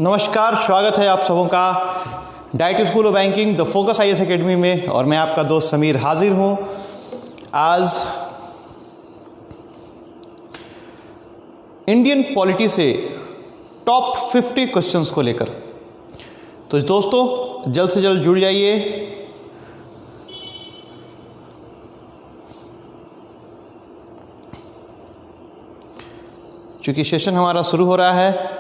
नमस्कार, स्वागत है आप सबों का diet school of banking the focus IAS academy में। और मैं आपका दोस्त समीर हाजिर हूं आज इंडियन पॉलिटी से टॉप 50 क्वेश्चंस को लेकर। तो दोस्तों जल्द से जल्द जुड़ जाइए। चूंकि सेशन हमारा शुरू हो रहा है,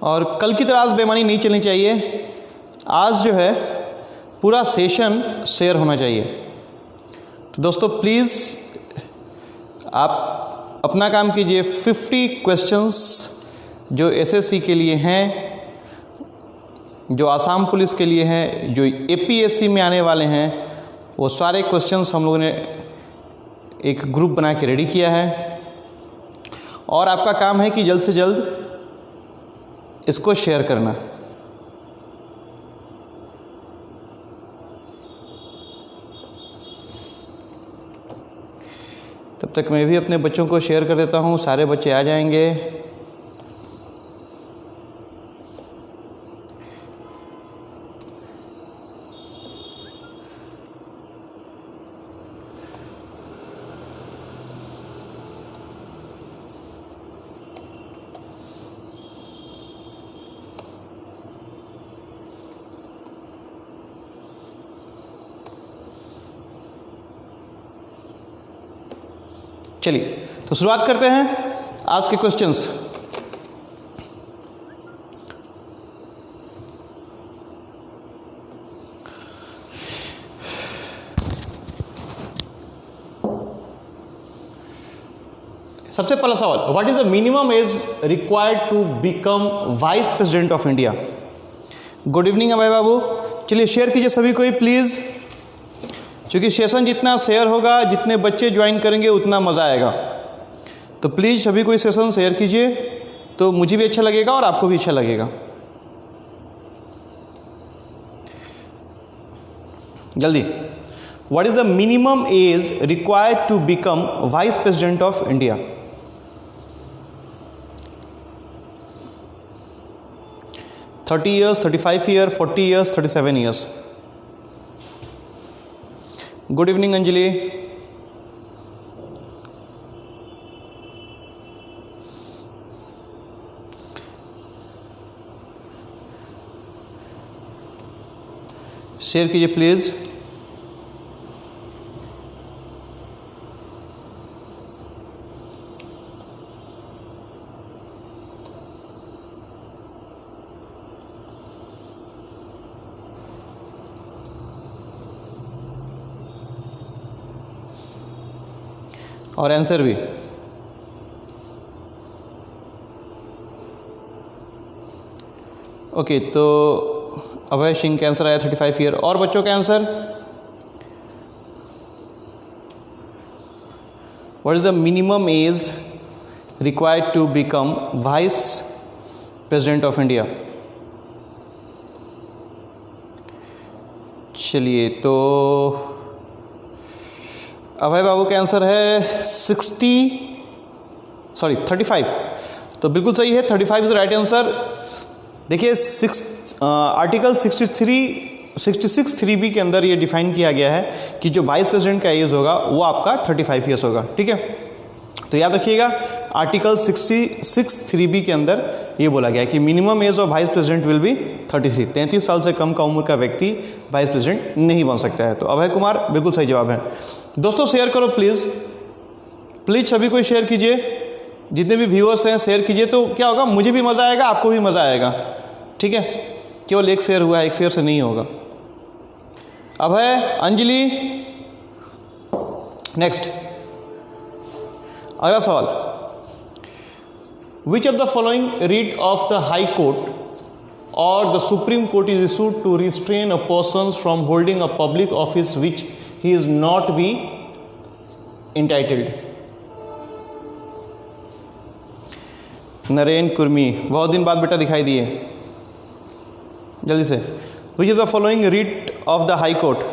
और कल की तरह आज बेईमानी नहीं चलनी चाहिए। आज जो है पूरा सेशन शेयर होना चाहिए। तो दोस्तों प्लीज़ आप अपना काम कीजिए। 50 क्वेश्चंस जो एसएससी के लिए हैं, जो आसाम पुलिस के लिए हैं, जो एपीएससी में आने वाले हैं, वो सारे क्वेश्चंस हम लोगों ने एक ग्रुप बना के रेडी किया है। और आपका काम है कि जल्द से जल्द इसको शेयर करना। तब तक मैं भी अपने बच्चों को शेयर कर देता हूँ, सारे बच्चे आ जाएंगे। चलिए तो शुरुआत करते हैं आज के क्वेश्चंस। सबसे पहला सवाल, what is the minimum age required to become vice president of India? Good evening Abhay babu. चलिए शेयर कीजिए सभी कोई प्लीज। क्योंकि सेशन जितना शेयर होगा, जितने बच्चे ज्वाइन करेंगे उतना मज़ा आएगा। तो प्लीज़ सभी कोई सेशन शेयर कीजिए, तो मुझे भी अच्छा लगेगा और आपको भी अच्छा लगेगा। जल्दी। What is the minimum age required to become vice president of India? $30 years, $35 years, $40 years, $37 years? Good evening Anjali. Share कीजिए प्लीज। और आंसर भी। ओके, तो अभय सिंह का आंसर आया 35 ईयर। और बच्चों का answer? What is the minimum age required to become vice president of India? चलिए, तो अभय बाबू का आंसर है 35। तो बिल्कुल सही है, 35 इज राइट आंसर। देखिए आर्टिकल 66 3B के अंदर ये डिफाइन किया गया है कि जो वाइस प्रेसिडेंट का एज होगा वो आपका 35 ईयर्स होगा। ठीक है, तो याद रखिएगा आर्टिकल 66 3B के अंदर ये बोला गया है कि minimum age of vice president will be 33। 33 साल से कम का उम्र का व्यक्ति वाइस प्रेसिडेंट नहीं बन सकता है। तो अभय कुमार बिल्कुल सही जवाब है। दोस्तों शेयर करो प्लीज़, सभी कोई शेयर कीजिए। जितने भी व्यूअर्स हैं शेयर कीजिए, तो क्या होगा, मुझे भी मज़ा आएगा, आपको भी मज़ा आएगा। ठीक है, केवल एक शेयर हुआ है, एक शेयर से नहीं होगा। अभय, अंजलि, नेक्स्ट अगला सवाल। Which of the following writ of the high court or the Supreme Court is issued to restrain a person from holding a public office which he is not be entitled? Naren Kurmi, बहुत दिन बाद बेटा दिखाई दिए। जल्दी से, which is the following writ of the high court,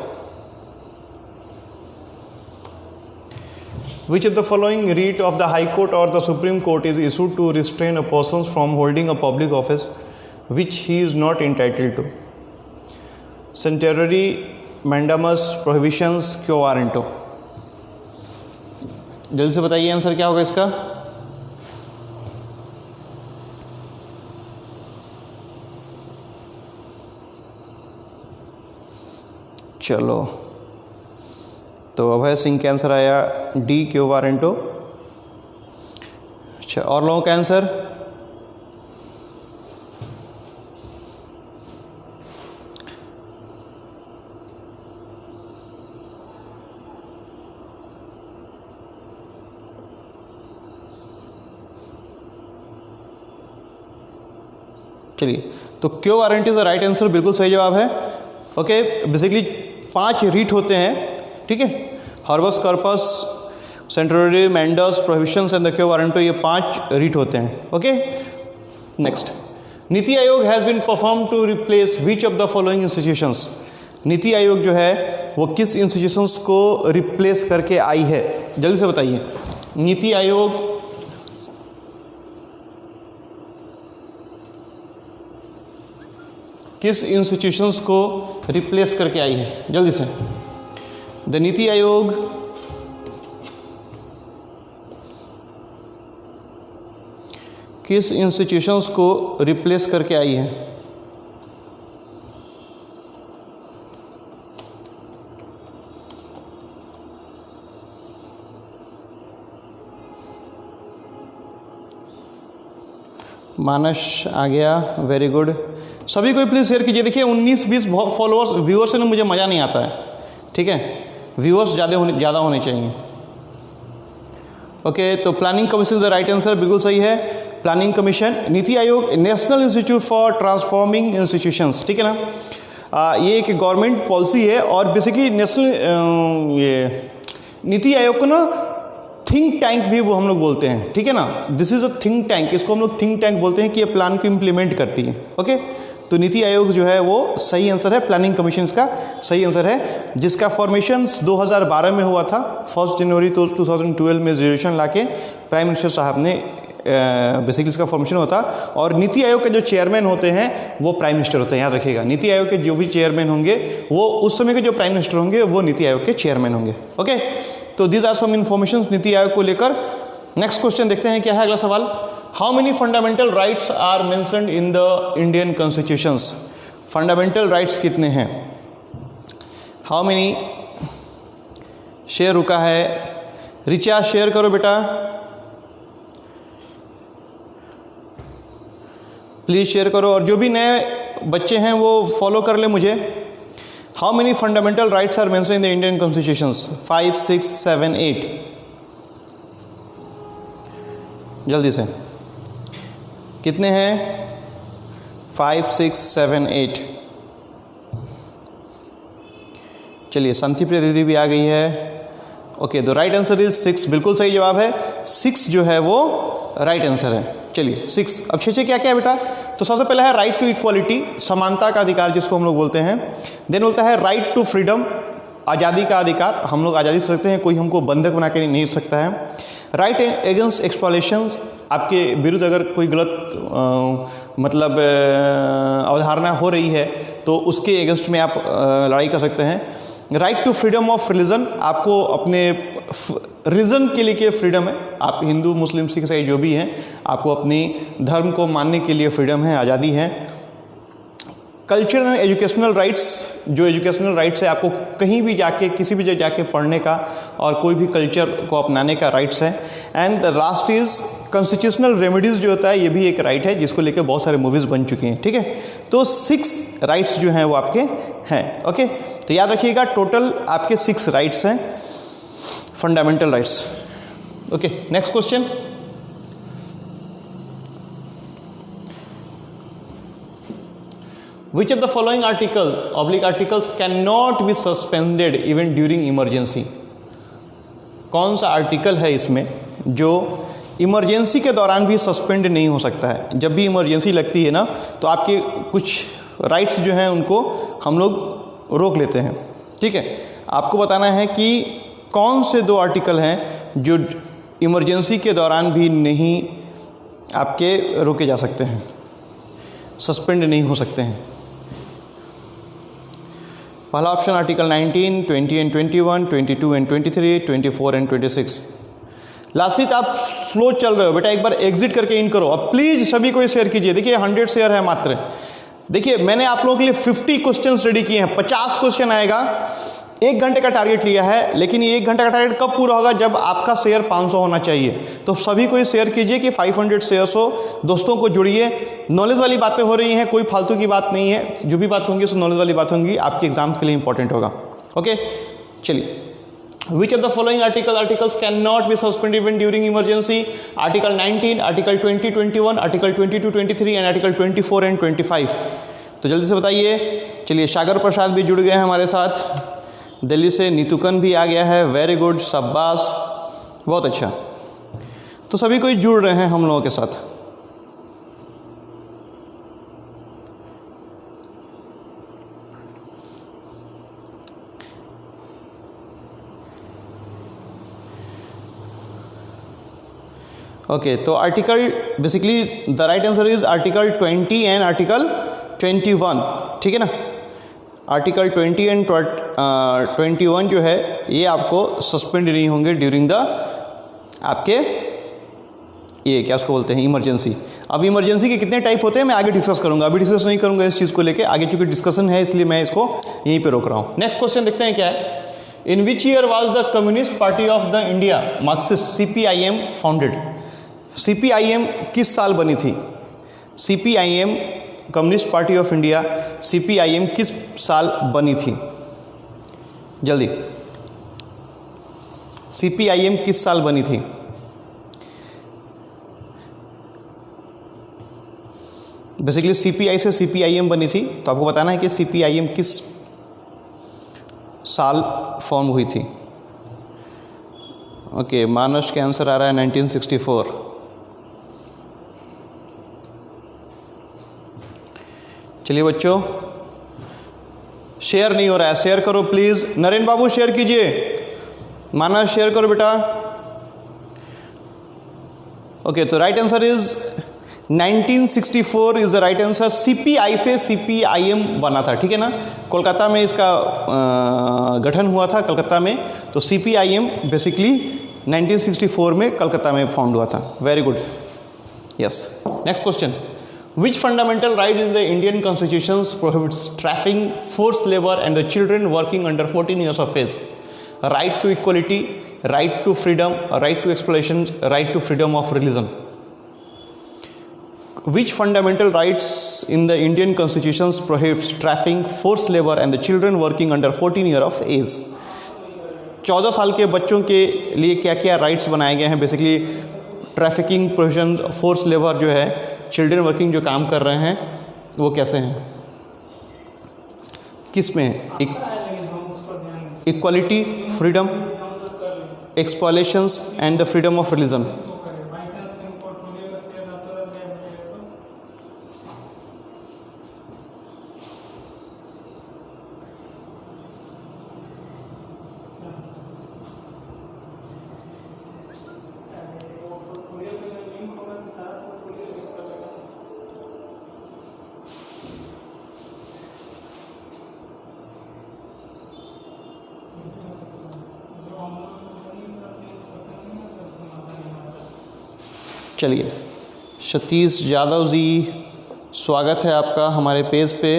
which of the following writ of the High Court or the Supreme Court is issued to restrain a person from holding a public office which he is not entitled to? Centenary, mandamus, prohibitions, quo warranto. जल्दी से बताइए answer क्या होगा इसका। चलो, तो अभय सिंह का answer आया डी, क्यो वारंटो। अच्छा, और लोगों का आंसर? चलिए, तो क्यो warranty is the right answer, बिल्कुल सही जवाब है। ओके, बेसिकली 5 रीट होते हैं, ठीक है, habeas corpus, certiorari, mandamus, prohibitions and the quo warranto, ये 5 रीट होते हैं। Okay, next, NITI Aayog has been perform to replace which of the following institutions. NITI Aayog जो है वो किस इंस्टीट्यूशंस को रिप्लेस करके आई है, जल्दी से बताइए। नीति आयोग किस इंस्टीट्यूशंस को रिप्लेस करके आई है, जल्दी से। द नीति आयोग किस इंस्टीट्यूशंस को रिप्लेस करके आई है? मानस आ गया, वेरी गुड। सभी को प्लीज़ शेयर कीजिए। देखिए 19-20 फॉलोअर्स व्यूअर्स से ना मुझे मज़ा नहीं आता है, ठीक है, व्यूअर्स ज़्यादा होने चाहिए। ओके, तो planning commission is the right answer, बिल्कुल सही है। Planning commission, NITI Aayog national institute for transforming institutions, ठीक है ना, ये एक गवर्नमेंट पॉलिसी है और बेसिकली नेशनल ये नीति आयोग को ना थिंक टैंक भी वो हम लोग बोलते हैं, ठीक है ना, this is a think tank, इसको हम लोग थिंक टैंक बोलते हैं कि ये प्लान को इम्प्लीमेंट करती है। ओके, तो नीति आयोग जो है वो सही आंसर है, प्लानिंग कमीशन का सही आंसर है, जिसका फॉर्मेशन 2012 में हुआ था। 1 जनवरी 2012 में रेजोल्यूशन लाके प्राइम मिनिस्टर साहब ने बेसिकली इसका फॉर्मेशन होता, और नीति आयोग के जो चेयरमैन होते हैं वो प्राइम मिनिस्टर होते हैं, याद रखिएगा। नीति आयोग के जो भी चेयरमैन होंगे वो उस समय के जो प्राइम मिनिस्टर होंगे वो नीति आयोग के चेयरमैन होंगे। ओके, तो these are some information NITI Aayog को लेकर। नेक्स्ट क्वेश्चन देखते हैं क्या है अगला सवाल। How many fundamental rights are mentioned in the Indian constitutions. Fundamental rights कितने हैं? हाउ मेनी, शेयर रुका है, रिचा शेयर करो बेटा प्लीज शेयर करो, और जो भी नए बच्चे हैं वो फॉलो कर ले मुझे। How many fundamental rights are mentioned in the Indian constitutions? 5, 6, 7, 8, जल्दी से कितने हैं? 5, 6, 7, 8। चलिए, शांतिप्रिया दीदी भी आ गई है। Okay, the right answer is 6, बिल्कुल सही जवाब है। 6 जो है वो राइट आंसर है। चलिए 6, अब 6 क्या क्या है बेटा? तो सबसे पहला है राइट टू इक्वालिटी, समानता का अधिकार जिसको हम लोग बोलते हैं। देन बोलता है राइट टू फ्रीडम, आज़ादी का अधिकार, हम लोग आज़ादी से सकते हैं, कोई हमको बंधक बना के नहीं सकता है। राइट एगेंस्ट एक्सप्लॉयटेशन, आपके विरुद्ध अगर कोई गलत मतलब अवधारणा हो रही है तो उसके एगेंस्ट में आप लड़ाई कर सकते हैं। Right to freedom of religion, आपको अपने रीजन के लिए फ्रीडम है, आप हिंदू मुस्लिम सिख ईसाई जो भी हैं, आपको अपनी धर्म को मानने के लिए फ्रीडम है, आज़ादी है। कल्चरल एंड एजुकेशनल राइट्स, जो एजुकेशनल राइट्स है, आपको कहीं भी जाके किसी भी जगह जाके पढ़ने का और कोई भी कल्चर को अपनाने का राइट्स है। And the last is constitutional remedies, जो होता है ये भी एक राइट है जिसको लेकर बहुत सारे मूवीज़ बन चुकी हैं, ठीक है। तो 6 राइट्स जो हैं वो आपके हैं। ओके, तो याद रखिएगा टोटल आपके 6 राइट्स हैं, fundamental rights. Okay, next question. Which of the following articles cannot be suspended even during emergency? कौन सा आर्टिकल है इसमें जो इमरजेंसी के दौरान भी सस्पेंड नहीं हो सकता है? जब भी इमरजेंसी लगती है ना, तो आपके कुछ राइट्स जो हैं उनको हम लोग रोक लेते हैं। ठीक है, आपको बताना है कि कौन से 2 आर्टिकल हैं जो इमरजेंसी के दौरान भी नहीं आपके रोके जा सकते हैं, सस्पेंड नहीं हो सकते हैं। पहला option article 19, 20 and 21, 22 and 23, 24 and 26। Lasit आप स्लो चल रहे हो बेटा, एक बार एग्जिट करके इन करो। अब प्लीज सभी को शेयर कीजिए। देखिए 100 शेयर है मात्र। देखिए मैंने आप लोगों के लिए 50 क्वेश्चंस रेडी किए हैं, 50 क्वेश्चन आएगा। 1 घंटे का टारगेट लिया है, लेकिन ये 1 घंटे का टारगेट कब पूरा होगा? जब आपका शेयर 500 होना चाहिए। तो सभी को शेयर कीजिए कि 500 शेयर्स हो, दोस्तों को जुड़िए। नॉलेज वाली बातें हो रही हैं, कोई फालतू की बात नहीं है। जो भी बात होंगी सो नॉलेज वाली बात होंगी, आपके एग्जाम्स के लिए इंपॉर्टेंट होगा। ओके, चलिए। Which of the following articles cannot be suspended even during emergency? Article 19, Article 20, 21, Article 22, 23 and Article 24 and 25। तो जल्दी से बताइए। चलिए, सागर प्रसाद भी जुड़ गए हैं हमारे साथ, दिल्ली से नीतुकन भी आ गया है। वेरी गुड, शाबाश, बहुत अच्छा। तो सभी कोई जुड़ रहे हैं हम लोगों के साथ। ओके, तो article basically the right answer is article 20 and article 21। ठीक है ना, आर्टिकल 20 एंड 21 जो है ये आपको सस्पेंड नहीं होंगे ड्यूरिंग द आपके ये क्या उसको बोलते हैं, इमरजेंसी। अब इमरजेंसी के कितने टाइप होते हैं मैं आगे डिस्कस करूंगा, अभी डिस्कस नहीं करूंगा इस चीज़ को लेके। आगे चूंकि डिस्कशन है इसलिए मैं इसको यहीं पे रोक रहा हूँ। नेक्स्ट क्वेश्चन देखते हैं क्या है। In which year was the Communist Party of the India Marxist CPIM founded? CPIM किस साल बनी थी? CPIM Communist Party of India CPIM किस साल बनी थी? जल्दी, CPIM किस साल बनी थी? बेसिकली CPI से CPIM बनी थी, तो आपको बताना है कि CPIM किस साल फॉर्म हुई थी। ओके, मानस के आंसर आ रहा है 1964। चलिए बच्चों, शेयर नहीं हो रहा है, शेयर करो प्लीज। नरेंद्र बाबू शेयर कीजिए, मानस शेयर करो बेटा। ओके, तो right answer is 1964 is the right answer. CPI से CPIM बना था, ठीक है ना। कोलकाता में इसका गठन हुआ था, कलकत्ता में। तो CPIM बेसिकली 1964 में कलकत्ता में फाउंड हुआ था। Very good, yes. Next question, which fundamental right in the Indian Constitution prohibits trafficking, forced labor and the children working under 14 years of age? Right to equality, right to freedom, right to exploitation, right to freedom of religion. Which fundamental rights in the Indian Constitution prohibits trafficking, forced labor and the children working under 14 years of age? 14 साल के बच्चों के लिए क्या क्या rights बनाए गए हैं? Basically trafficking provision, force labour जो है, चिल्ड्रन वर्किंग जो काम कर रहे हैं, वो कैसे हैं, किस में है? Equality, freedom, exploitations and the freedom of religion. चलिए, सतीश यादव जी, स्वागत है आपका हमारे पेज पे।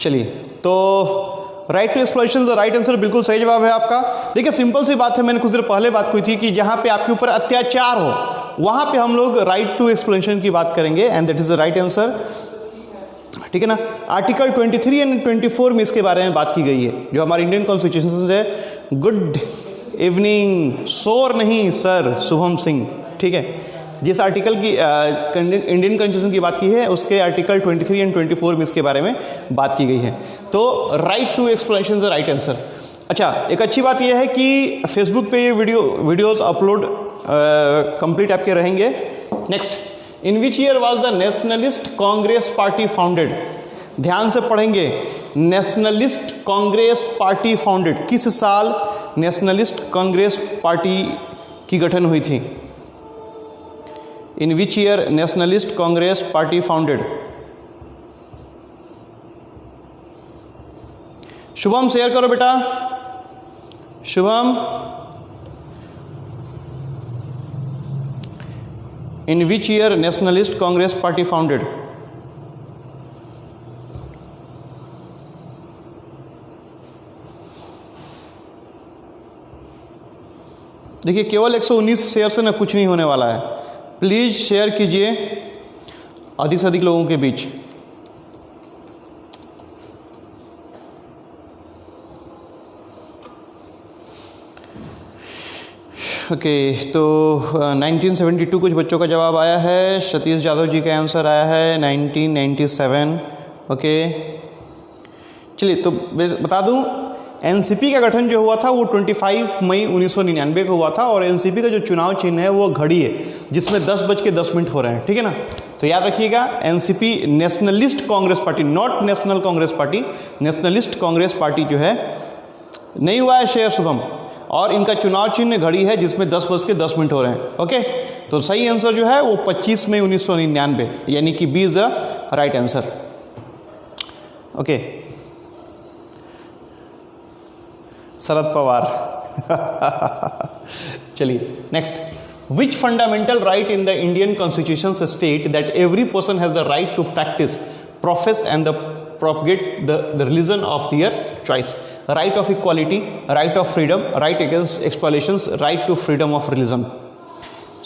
चलिए, तो right to exploitation the right answer, बिल्कुल सही जवाब है आपका। देखिए सिंपल सी बात है, मैंने कुछ देर पहले बात की थी कि जहाँ पे आपके ऊपर अत्याचार हो वहाँ पे हम लोग राइट टू एक्सप्लॉयटेशन की बात करेंगे, and that is the right answer. ठीक है ना। आर्टिकल 23 एंड 24 में इसके बारे में बात की गई है, जो हमारे इंडियन कॉन्स्टिट्यूशन है। गुड इवनिंग, शोर नहीं सर, शुभम सिंह। ठीक है, जिस आर्टिकल की इंडियन कॉन्स्टिट्यूशन की बात की है उसके आर्टिकल 23 एंड 24 में इसके बारे में बात की गई है। तो right to explanation is the right answer. अच्छा, एक अच्छी बात यह है कि फेसबुक पे ये वीडियोस अपलोड कंप्लीट आपके रहेंगे। Next, in which year was the nationalist Congress Party founded? ध्यान से पढ़ेंगे, नेशनलिस्ट कांग्रेस पार्टी फाउंडेड, किस साल नेशनलिस्ट कांग्रेस पार्टी की गठन हुई थी? In which year Nationalist Congress Party founded? Shubham share करो बेटा, Shubham. In which year Nationalist Congress Party founded? देखिए केवल 119 शेयर से ना कुछ नहीं होने वाला है, प्लीज शेयर कीजिए अधिक से अधिक लोगों के बीच। ओके तो 1972 कुछ बच्चों का जवाब आया है। सतीश यादव जी का आंसर आया है 1997। ओके चलिए तो बता दूं, एनसीपी का गठन जो हुआ था वो 25 मई 1999 को हुआ था और एनसीपी का जो चुनाव चिन्ह है वो घड़ी है जिसमें 10:10 हो रहे हैं, ठीक है ना। तो याद रखिएगा NCP nationalist Congress party, not national Congress party, nationalist Congress party जो है नहीं हुआ है शेयर शुभम, और इनका चुनाव चिन्ह घड़ी है जिसमें 10:10 हो रहे हैं। ओके तो सही आंसर जो है वो 25 मई 1999 यानी कि B is the right answer. Okay Sharad Pawar चलिए next, which fundamental right in the Indian constitution state that every person has the right to practice, profess and the propagate the religion of their choice? Right of equality, right of freedom, right against exploitations, right to freedom of religion।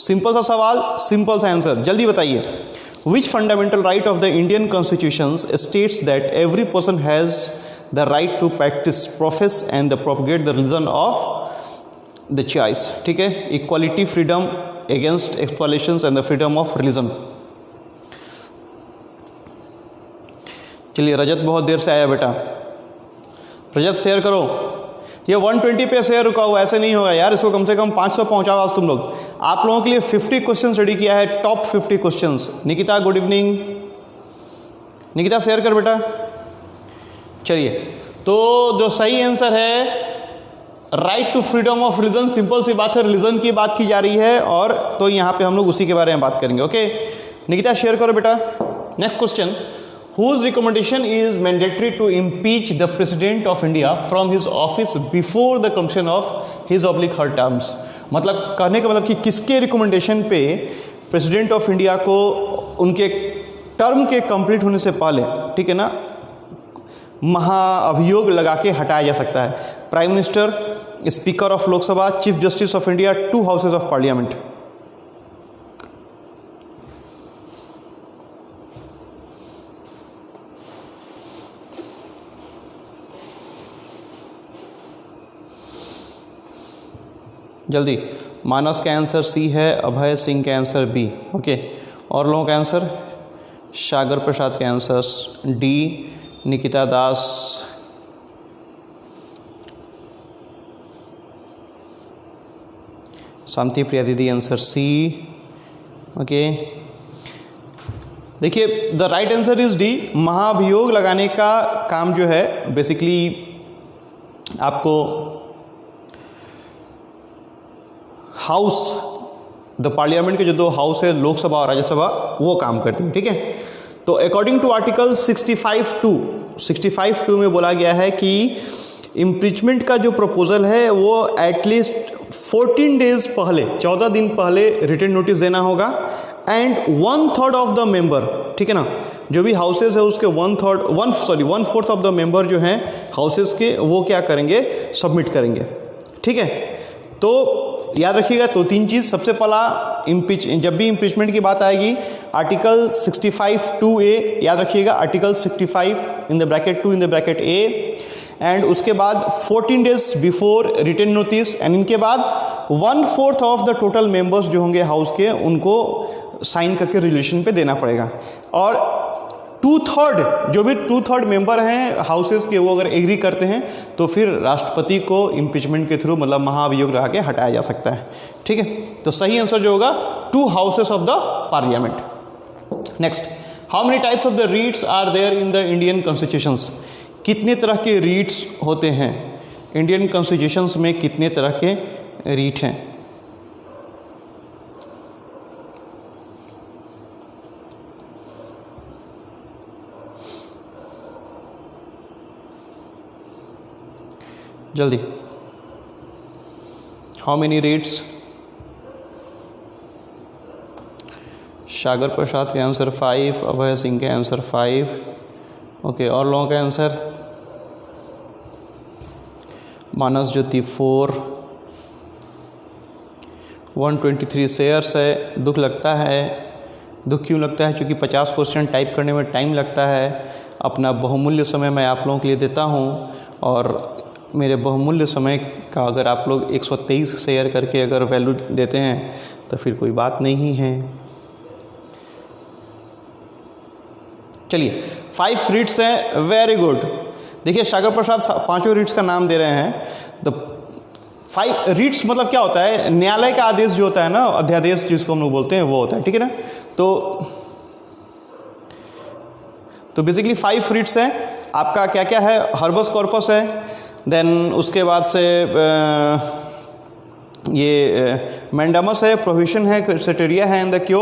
Simple सा सवाल, simple सा answer, जल्दी बताइए। Which fundamental right of the Indian Constitution states that every person has the right to practice, profess and the propagate the religion of the choice? ठीक है, equality, freedom against exploitations and the freedom of religion। चलिए रजत बहुत देर से आया बेटा, रजत share करो। ये 120 पे शेयर रुका हुआ, ऐसे नहीं होगा यार, इसको कम से कम 500 पहुंचाओ आज तुम लोग। आप लोगों के लिए 50 क्वेश्चन रेडी किया है, top 50 questions. Nikita good evening, Nikita share कर बेटा। चलिए तो जो सही आंसर है right to freedom of religion, simple सी बात है, रिलीजन की बात की जा रही है और तो यहाँ पे हम लोग उसी के बारे में बात करेंगे। ओके निकिता शेयर करो बेटा। Next question, whose recommendation is mandatory to impeach the president of India from his office before the completion of his/her terms? मतलब कहने का मतलब कि किसके रिकमेंडेशन पे प्रेसिडेंट ऑफ इंडिया को उनके टर्म के कंप्लीट होने से पहले, ठीक है ना, महाअभियोग लगा के हटाया जा सकता है? Prime minister, speaker of Lok Sabha, chief justice of India, 2 houses of parliament. जल्दी, मानस का आंसर सी है, अभय सिंह का आंसर बी। ओके और लोगों का आंसर, सागर प्रसाद का आंसर डी, निकिता दास, शांति प्रिया दीदी आंसर सी। ओके देखिए the right answer is D, महाभियोग लगाने का काम जो है बेसिकली आपको हाउस, द पार्लियामेंट के जो 2 हाउस है, लोकसभा और राज्यसभा, वो काम करते हैं, ठीक है। तो अकॉर्डिंग टू आर्टिकल 65(2) में बोला गया है कि इम्पीचमेंट का जो प्रपोजल है वो एटलीस्ट 14 डेज पहले, 14 दिन पहले रिटन नोटिस देना होगा एंड 1/3 ऑफ द मेंबर, ठीक है ना, जो भी हाउसेज है उसके 1/4 ऑफ द मेंबर जो हैं हाउसेज के, वो क्या करेंगे, सबमिट करेंगे, ठीक है। तो याद रखिएगा तो 3 चीज़, सबसे पहला जब भी इम्पीचमेंट की बात आएगी आर्टिकल 65(2)(a), याद रखिएगा article 65 in the bracket 2 in the bracket A, and उसके बाद 14 days before written notice, and इनके बाद 1/4 ऑफ द टोटल मेंबर्स जो होंगे हाउस के उनको साइन करके रिजोल्यूशन पे देना पड़ेगा, और 2/3 जो भी 2/3 मेंबर हैं हाउसेस के वो अगर एग्री करते हैं तो फिर राष्ट्रपति को इम्पीचमेंट के थ्रू मतलब महाभियोग लगा के हटाया जा सकता है, ठीक है। तो सही आंसर जो होगा 2 houses of the parliament. Next, how many types of the writs are there in the Indian constitutions? कितने तरह के रीट्स होते हैं इंडियन कॉन्स्टिट्यूशंस में? कितने तरह के रीट हैं? जल्दी, हाउ मेनी रीट्स? सागर प्रसाद के आंसर 5, अभय सिंह के आंसर 5। ओके, और लोगों का आंसर? मानस ज्योति 4, 123 शेयर्स है। दुख लगता है। दुख क्यों लगता है? क्योंकि 50 क्वेश्चन टाइप करने में टाइम लगता है। अपना बहुमूल्य समय मैं आप लोगों के लिए देता हूं, और मेरे बहुमूल्य समय का अगर आप लोग 123 शेयर करके अगर वैल्यू देते हैं तो फिर कोई बात नहीं है। चलिए, 5 रीट्स हैं, वेरी गुड। देखिए, सागर प्रसाद 5 रीट्स का नाम दे रहे हैं। तो 5 रीट्स मतलब क्या होता है? न्यायालय का आदेश जो होता है ना, अध्यादेश जिसको हम लोग बोलते हैं, वो होता है, ठीक है ना। तो बेसिकली 5 रीट्स हैं। आपका क्या क्या है? हर्बस कॉर्पस है, देन उसके बाद से ये मैंडामस है, प्रोविशन है, क्रेसेटेरिया है, एंड द क्यो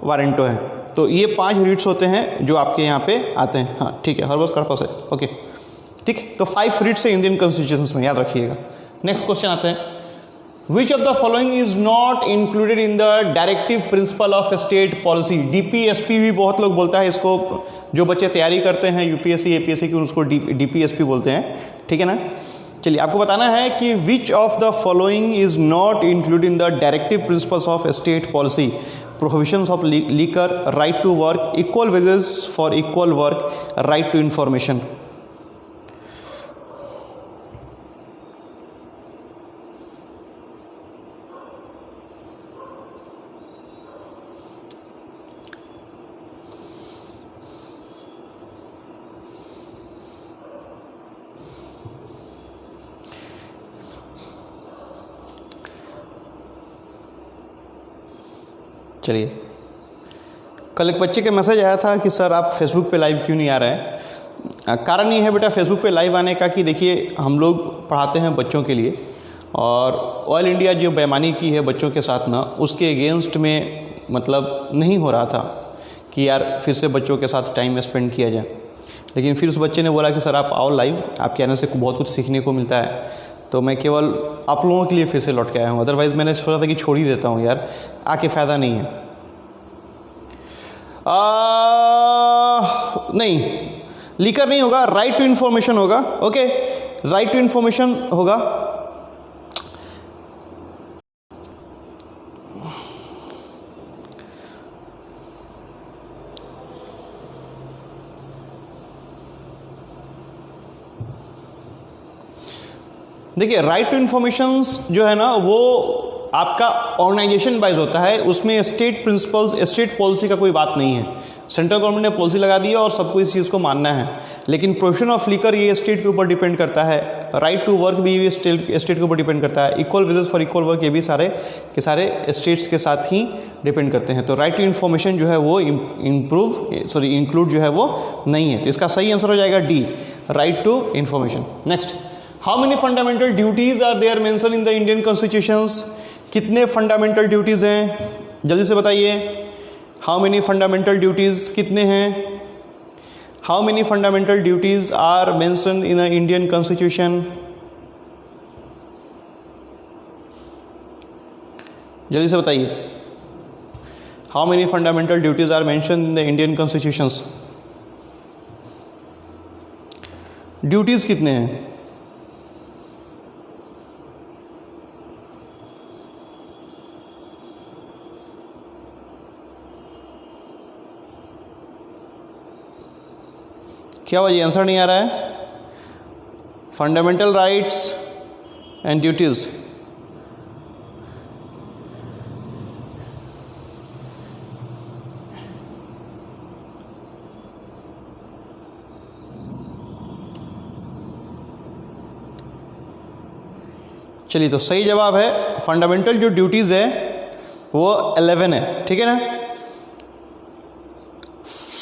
वारंटो है। तो ये 5 रीट्स होते हैं जो आपके यहाँ पे आते हैं। हाँ ठीक है, हर्बस कॉर्पस है, ओके ठीक। तो 5 रीट्स है इंडियन कॉन्स्टिट्यूशंस में, याद रखिएगा। नेक्स्ट क्वेश्चन आते हैं, विच of the following is not included in the directive principle of state policy? DPSP भी बहुत लोग बोलता है इसको, जो बच्चे तैयारी करते हैं यूपीएससी एपीएससी की, उसको डीपीएसपी बोलते हैं, ठीक है ना। चलिए, आपको बताना है कि which of the following is not included in the directive principles of state policy? Prohibitions of liquor, right to work, equal wages for equal work, right to information. चलिए, कल एक बच्चे के मैसेज आया था कि सर आप फेसबुक पे लाइव क्यों नहीं आ रहे हैं। कारण ये है बेटा फेसबुक पे लाइव आने का कि देखिए, हम लोग पढ़ाते हैं बच्चों के लिए, और ऑल इंडिया जो बेईमानी की है बच्चों के साथ ना, उसके अगेंस्ट में मतलब नहीं हो रहा था कि यार फिर से बच्चों के साथ टाइम स्पेंड किया जाए। लेकिन फिर उस बच्चे ने बोला कि सर आप आओ लाइव, आपके आने से बहुत कुछ सीखने को मिलता है। तो मैं केवल आप लोगों के लिए फिर से लौट के आया हूँ, अदरवाइज़ मैंने सोचा था कि छोड़ ही देता हूँ यार, आके फ़ायदा नहीं है। नहीं, लीकर नहीं होगा, राइट टू इन्फॉर्मेशन होगा। ओके, राइट टू इन्फॉर्मेशन होगा। देखिए, राइट टू इन्फॉर्मेशन जो है ना, वो आपका ऑर्गेनाइजेशन वाइज होता है, उसमें स्टेट प्रिंसिपल्स, स्टेट पॉलिसी का कोई बात नहीं है। सेंट्रल गवर्नमेंट ने पॉलिसी लगा दी है और सबको इस चीज़ को मानना है। लेकिन प्रोविजन ऑफ लीकर ये स्टेट के ऊपर डिपेंड करता है। राइट टू वर्क भी स्टेट के ऊपर डिपेंड करता है। Equal wages for equal work ये भी सारे के सारे स्टेट्स के साथ ही डिपेंड करते हैं। तो राइट टू इन्फॉर्मेशन जो है वो इंक्लूड जो है वो नहीं है। तो इसका सही आंसर हो जाएगा D, right to information. Next, how many fundamental duties are there mention in the Indian constitutions? कितने फंडामेंटल ड्यूटीज हैं? जल्दी से बताइए, हाउ मेनी फंडामेंटल ड्यूटीज कितने हैं? How many fundamental duties are mentioned in the Indian constitution? जल्दी से बताइए, how many fundamental duties are mentioned in the Indian constitutions? Duties कितने हैं? क्या वजह आंसर नहीं आ रहा है? फंडामेंटल राइट्स एंड ड्यूटीज, चलिए तो सही जवाब है फंडामेंटल जो ड्यूटीज है वो 11 है, ठीक है ना।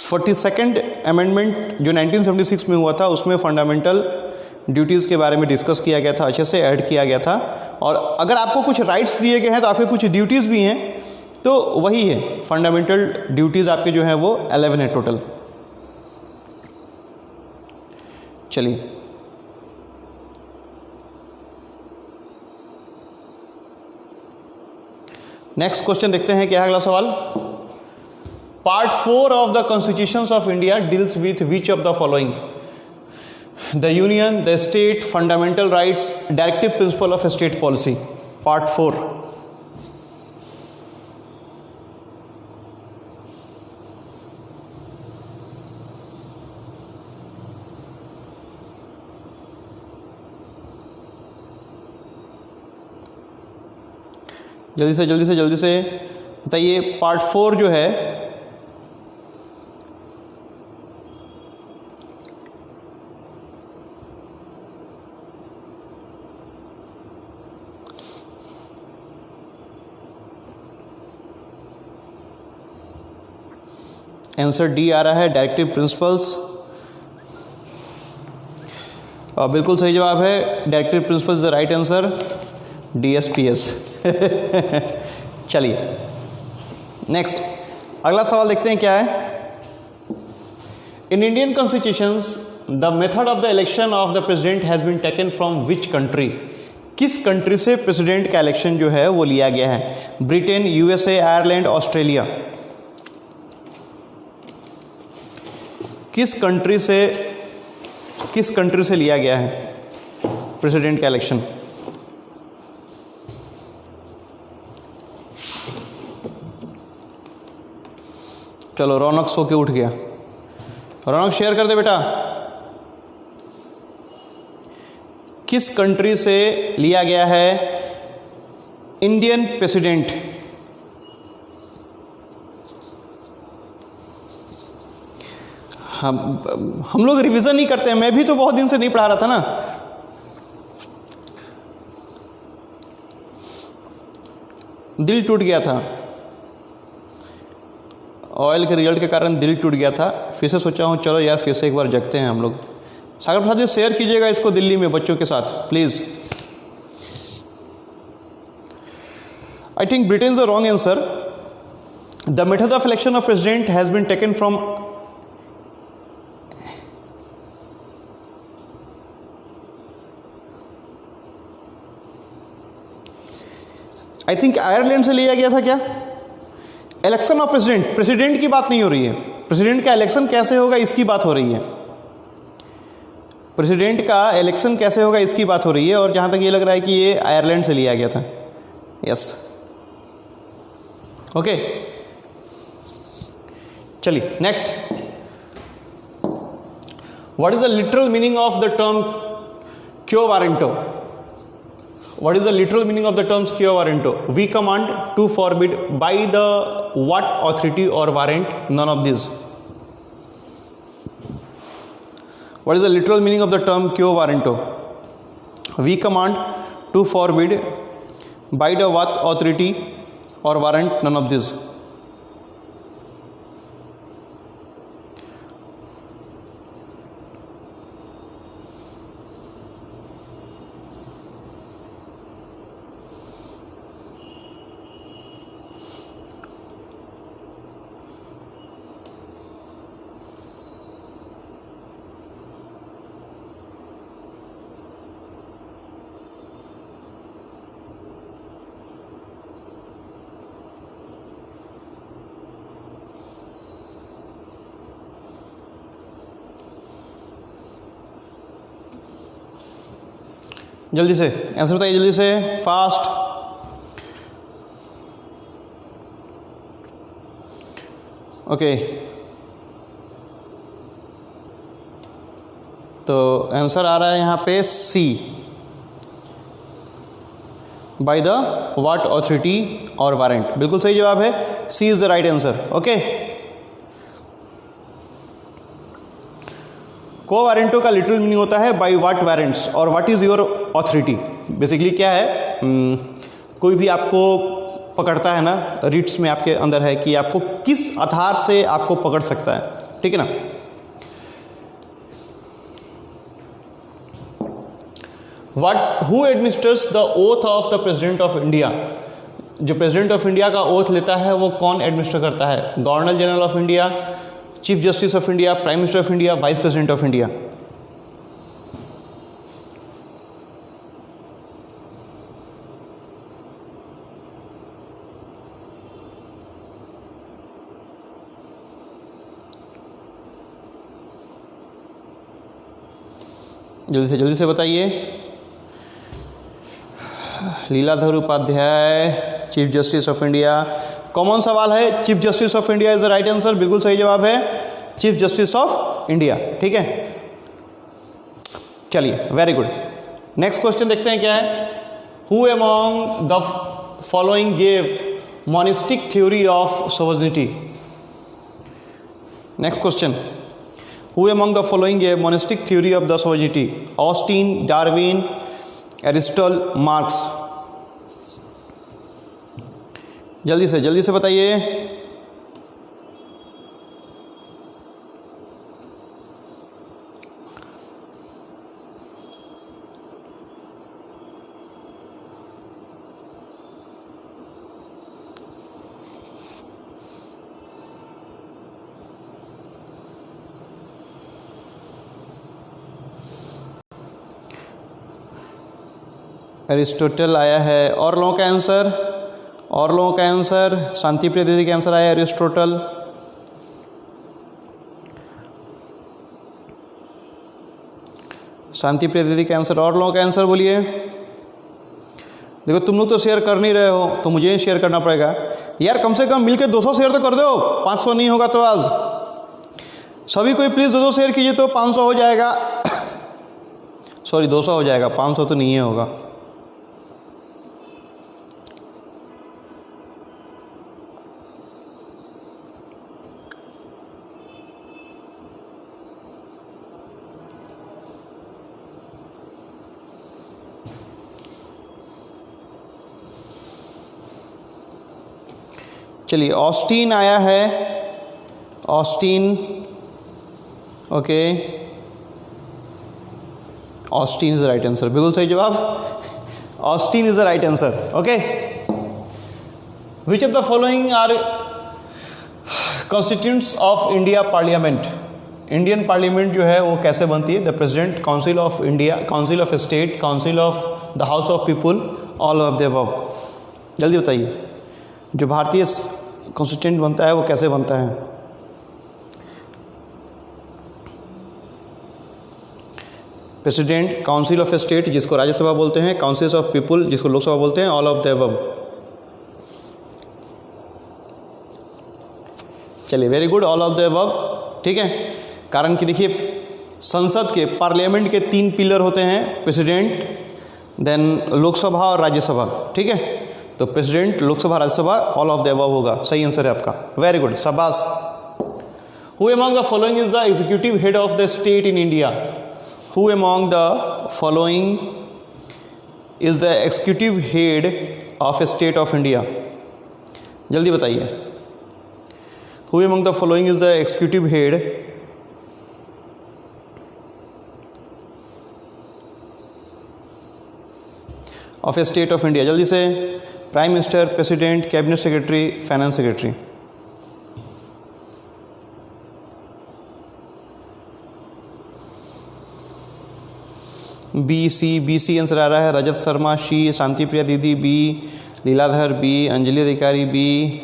42nd अमेंडमेंट जो 1976 में हुआ था उसमें फंडामेंटल ड्यूटीज़ के बारे में डिस्कस किया गया था, अच्छे से ऐड किया गया था। और अगर आपको कुछ राइट्स दिए गए हैं तो आपके कुछ ड्यूटीज़ भी हैं, तो वही है फंडामेंटल ड्यूटीज़ आपके जो हैं वो 11 है टोटल। चलिए नेक्स्ट क्वेश्चन देखते हैं क्या है अगला सवाल। Part 4 of the constitutions of India deals with which of the following? The union, the state, fundamental rights, directive principle of state policy. Part 4। जल्दी से बताइए पार्ट 4 जो है आंसर डी आ रहा है, डायरेक्टिव प्रिंसिपल्स। बिल्कुल सही जवाब है, directive principles the right answer, DSPS। चलिए नेक्स्ट अगला सवाल देखते हैं क्या है। In Indian constitutions the method of the election of the president has been taken from which country? किस कंट्री से प्रेसिडेंट का इलेक्शन जो है वो लिया गया है? Britain, USA, Ireland, Australia. किस कंट्री से लिया गया है प्रेसिडेंट का इलेक्शन? चलो रौनक सो के उठ गया, रौनक शेयर कर दे बेटा। किस कंट्री से लिया गया है इंडियन प्रेसिडेंट? हम लोग रिवीजन नहीं करते हैं, मैं भी तो बहुत दिन से नहीं पढ़ा रहा था ना। दिल टूट गया था, ऑयल के रिजल्ट के कारण दिल टूट गया था। फिर से सोचा हूँ चलो यार फिर से एक बार जगते हैं हम लोग। सागर प्रसाद जी शेयर कीजिएगा इसको दिल्ली में बच्चों के साथ please. I think Britain is the wrong answer. The method of election of president has been taken from I think Ireland से लिया गया था क्या? इलेक्शन ऑफ प्रेसिडेंट, प्रेसिडेंट की बात नहीं हो रही है, प्रेसिडेंट का इलेक्शन कैसे होगा इसकी बात हो रही है। प्रेसिडेंट का इलेक्शन कैसे होगा इसकी बात हो रही है, और जहां तक ये लग रहा है कि ये आयरलैंड से लिया गया था। यस ओके चलिए next. What is the literal meaning of the term क्यो warranto? What is the literal meaning of the terms quo warranto? We command to forbid by the what authority or warrant? None of these. What is the literal meaning of the term quo warranto? We command to forbid by the what authority or warrant? None of these. जल्दी से answer बताइए, जल्दी से fast. Okay तो answer आ रहा है यहाँ पे C, by the what authority और वारंट। बिल्कुल सही जवाब है, C is the right answer. Okay quo warranto का लिटरल मीनिंग होता है बाय व्हाट वारंट्स और what is your authority. Basically क्या है, कोई भी आपको पकड़ता है ना, रिट्स में आपके अंदर है कि आपको किस आधार से आपको पकड़ सकता है, ठीक है ना। Who administers the oath of the president of India? जो प्रेसिडेंट ऑफ इंडिया का ओथ लेता है वो कौन एडमिनिस्टर करता है? Governor general of India, chief justice of India, prime minister of India, vice president of India? जल्दी से बताइए। Leeladhar Upadhyay, chief justice of India. Common सवाल है, chief justice of India is the right answer, बिल्कुल सही जवाब है चीफ जस्टिस ऑफ इंडिया, ठीक है। चलिए, वेरी गुड। नेक्स्ट क्वेश्चन देखते हैं क्या है। Who among the following gave monistic theory of sovereignty? Next question, Who among the following gave monistic theory of the sovereignty? Austin, Darwin, Aristotle, Marx? जल्दी से बताइए। एरिस्टोटल आया है। और लोगों का आंसर, शांति प्रिय दीदी का आंसर आया एरिस्टोटल। शांति प्रिय दीदी का आंसर। और लोगों का आंसर बोलिए। देखो तुम लोग तो शेयर कर नहीं रहे हो, तो मुझे ही शेयर करना पड़ेगा यार। कम से कम मिलके 200 शेयर तो कर दो, 500 नहीं होगा तो आज सभी कोई प्लीज़ 200 शेयर कीजिए तो 500 हो जाएगा। सॉरी 200 हो जाएगा, 500 तो नहीं है होगा। चलिए, ऑस्टीन आया है। Austin, okay, Austin is the right answer, बिल्कुल सही जवाब। Austin is the right answer, okay. Which of the following are constituents of India parliament? Indian parliament जो है वो कैसे बनती है? The president, council of India, council of state, council of the house of people, all of the above? जल्दी बताइए। जो भारतीय कॉन्स्टिट्यूंट बनता है वो कैसे बनता है? प्रेसिडेंट, काउंसिल ऑफ स्टेट जिसको राज्यसभा बोलते हैं, काउंसिल ऑफ पीपुल जिसको लोकसभा बोलते हैं, ऑल ऑफ द अबव? चलिए, very good, all of the above, ठीक है। कारण कि देखिए संसद के, पार्लियामेंट के 3 पिलर होते हैं, प्रेसिडेंट, देन लोकसभा और राज्यसभा, ठीक है। तो president, Lok Sabha, Rajya Sabha, all of the above होगा, सही आंसर है आपका, वेरी गुड, शाबाश। Who among the following is the executive head of the state in India? Who among the following is the executive head of a state of India? जल्दी बताइए। Who among the following is the executive head of a state of India? जल्दी से। Prime minister, president, cabinet secretary, finance secretary? B C answer आ रहा है। रजत शर्मा सी, शांति प्रिया दीदी B, Leeladhar B, Anjali अधिकारी B,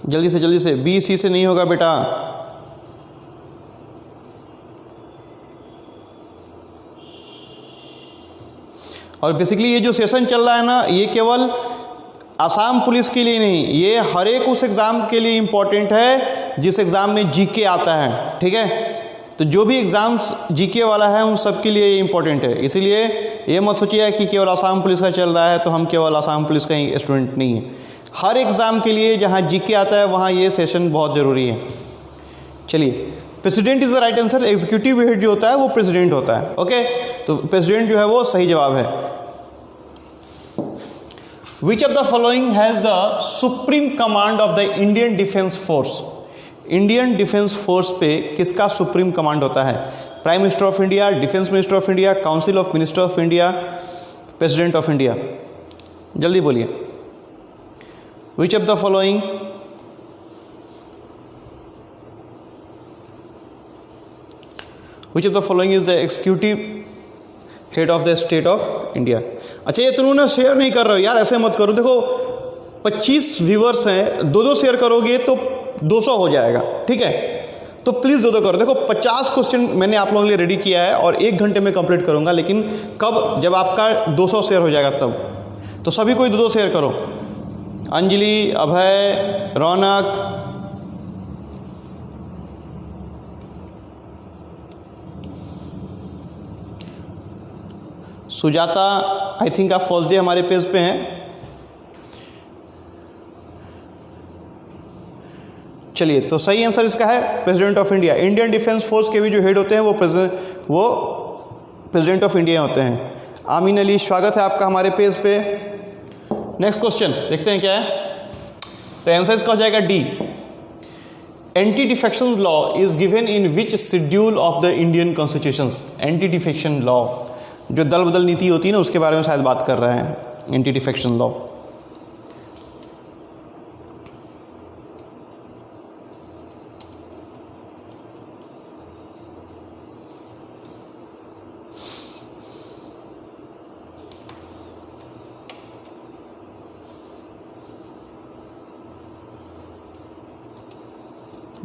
जल्दी से। बी सी से नहीं होगा बेटा। और बेसिकली ये जो सेशन चल रहा है ना, ये केवल आसाम पुलिस के लिए नहीं, ये हर एक उस एग्ज़ाम के लिए इम्पॉर्टेंट है जिस एग्ज़ाम में जीके आता है, ठीक है। तो जो भी एग्ज़ाम्स जीके वाला है उन सब के लिए ये इम्पॉर्टेंट है। इसीलिए ये मत सोचिए कि केवल आसाम पुलिस का चल रहा है तो हम केवल आसाम पुलिस का ही स्टूडेंट नहीं है। हर एग्ज़ाम के लिए जहाँ जीके आता है वहाँ ये सेशन बहुत ज़रूरी है। चलिए, president is the right answer. Executive head जो होता है वो प्रेसिडेंट होता है। ओके, तो प्रेसिडेंट जो है वो सही जवाब है। Which of the following has the supreme command of the Indian defence force? Indian defence force पे किसका सुप्रीम कमांड होता है? Prime minister of India, defence minister of India, council of minister of India, president of India? जल्दी बोलिए। विच of the following? Which of the following is the executive head of the state of India? अच्छा, ये तुम ना share नहीं कर रहे हो यार, ऐसे मत करो। देखो 25 व्यूअर्स हैं, 2-2 शेयर करोगे तो 200 हो जाएगा, ठीक है? तो प्लीज़ 2-2 करो। देखो 50 क्वेश्चन मैंने आप लोगों के लिए रेडी किया है और 1 घंटे में कंप्लीट करूंगा, लेकिन कब? जब आपका 200 शेयर हो जाएगा तब। तो सभी कोई 2-2 शेयर करो। अंजलि, अभय, रौनक, सुजाता, आई थिंक आप फर्स्ट डे हमारे पेज पे हैं। चलिए, तो सही आंसर इसका है president of India. Indian defence force के भी जो हेड होते हैं वो प्रेसिडेंट ऑफ इंडिया होते हैं। आमीन अली, स्वागत है आपका हमारे पेज पे। नेक्स्ट क्वेश्चन देखते हैं क्या है। तो आंसर इसका हो जाएगा D. Anti defection law is given in which schedule of the Indian constitution? Anti defection law, जो दल बदल नीति होती है ना, उसके बारे में शायद बात कर रहे हैं, एंटी डिफेक्शन लॉ।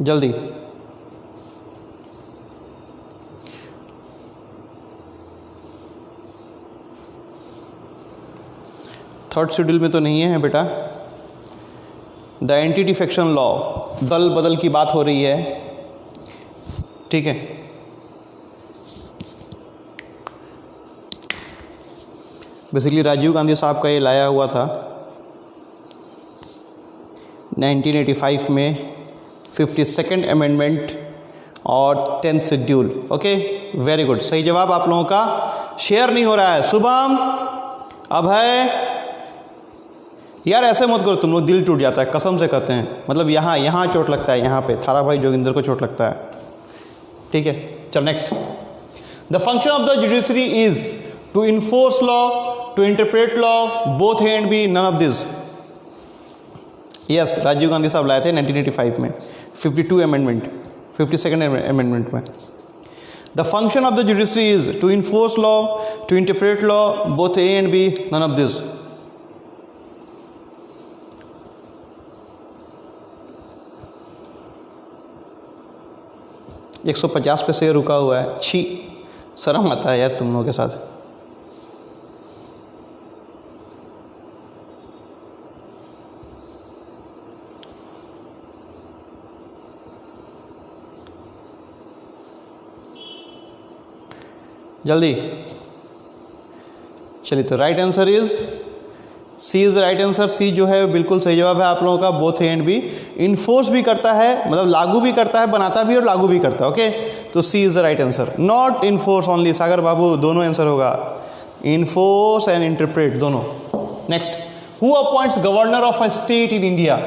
जल्दी। थर्ड शेड्यूल में तो नहीं है बेटा। द एंटी डिफेक्शन लॉ, दल बदल की बात हो रही है, ठीक है? बेसिकली राजीव गांधी साहब का ये लाया हुआ था 1985 में, 52nd अमेंडमेंट और 10th schedule. Okay, very good, सही जवाब आप लोगों का। शेयर नहीं हो रहा है। शुभम, अभय, यार ऐसे मत करो तुम लोग, दिल टूट जाता है, कसम से कहते हैं। मतलब यहाँ चोट लगता है, यहाँ पे थारा भाई जोगिंदर को चोट लगता है, ठीक है? चलो next. The function of the judiciary is to enforce law, to interpret law, both A and B, none of this. Yes, Rajiv Gandhi साहब लाए थे 1985 में, 52 अमेंडमेंट, 52nd अमेंडमेंट में। The function of the judiciary is to enforce law, to interpret law, both A and B, none of this. एक 150 पे share रुका हुआ है। छी, शर्म आता है यार तुम लोगों के साथ। जल्दी चलिए। तो right answer is C is the right answer. C जो है बिल्कुल सही जवाब है आप लोगों का। Both A and B, enforce भी करता है, मतलब लागू भी करता है, बनाता भी और लागू भी करता है। ओके, तो C is the right answer, not enforce only. Sagar babu, दोनों आंसर होगा, इन्फोर्स एंड इंटरप्रेट दोनों। Next, who appoints governor of a state in India?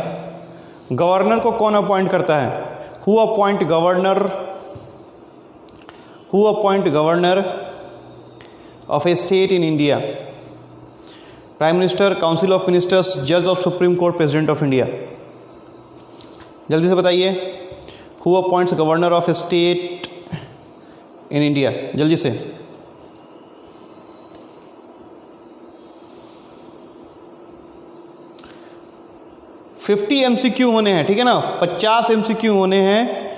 Governor को कौन अपॉइंट करता है? Who appoint governor of a state in India? Prime minister, council of ministers, जज of supreme court, president of India? जल्दी से बताइए। Who appoints governor of a state in India? जल्दी से। $50 MCQ होने हैं, ठीक है ना? 50 MCQ होने हैं।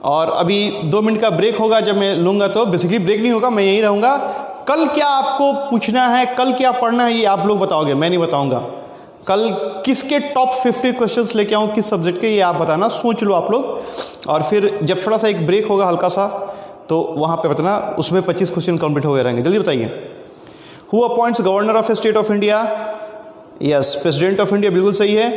और अभी 2 मिनट का ब्रेक होगा जब मैं लूँगा, तो बेसिकली ब्रेक नहीं होगा, मैं यहीं रहूँगा। कल क्या आपको पूछना है, कल क्या पढ़ना है, ये आप लोग बताओगे, मैं नहीं बताऊँगा। कल किसके टॉप 50 क्वेश्चंस लेके आऊँ, किस सब्जेक्ट के, ये आप बताना, सोच लो आप लोग। और फिर जब थोड़ा सा एक ब्रेक होगा हल्का सा, तो वहाँ पे बताना, उसमें 25 क्वेश्चन कंप्लीट हो गए रहेंगे। जल्दी बताइए। Who appoints governor of a state of India? Yes, president of India, बिल्कुल सही है।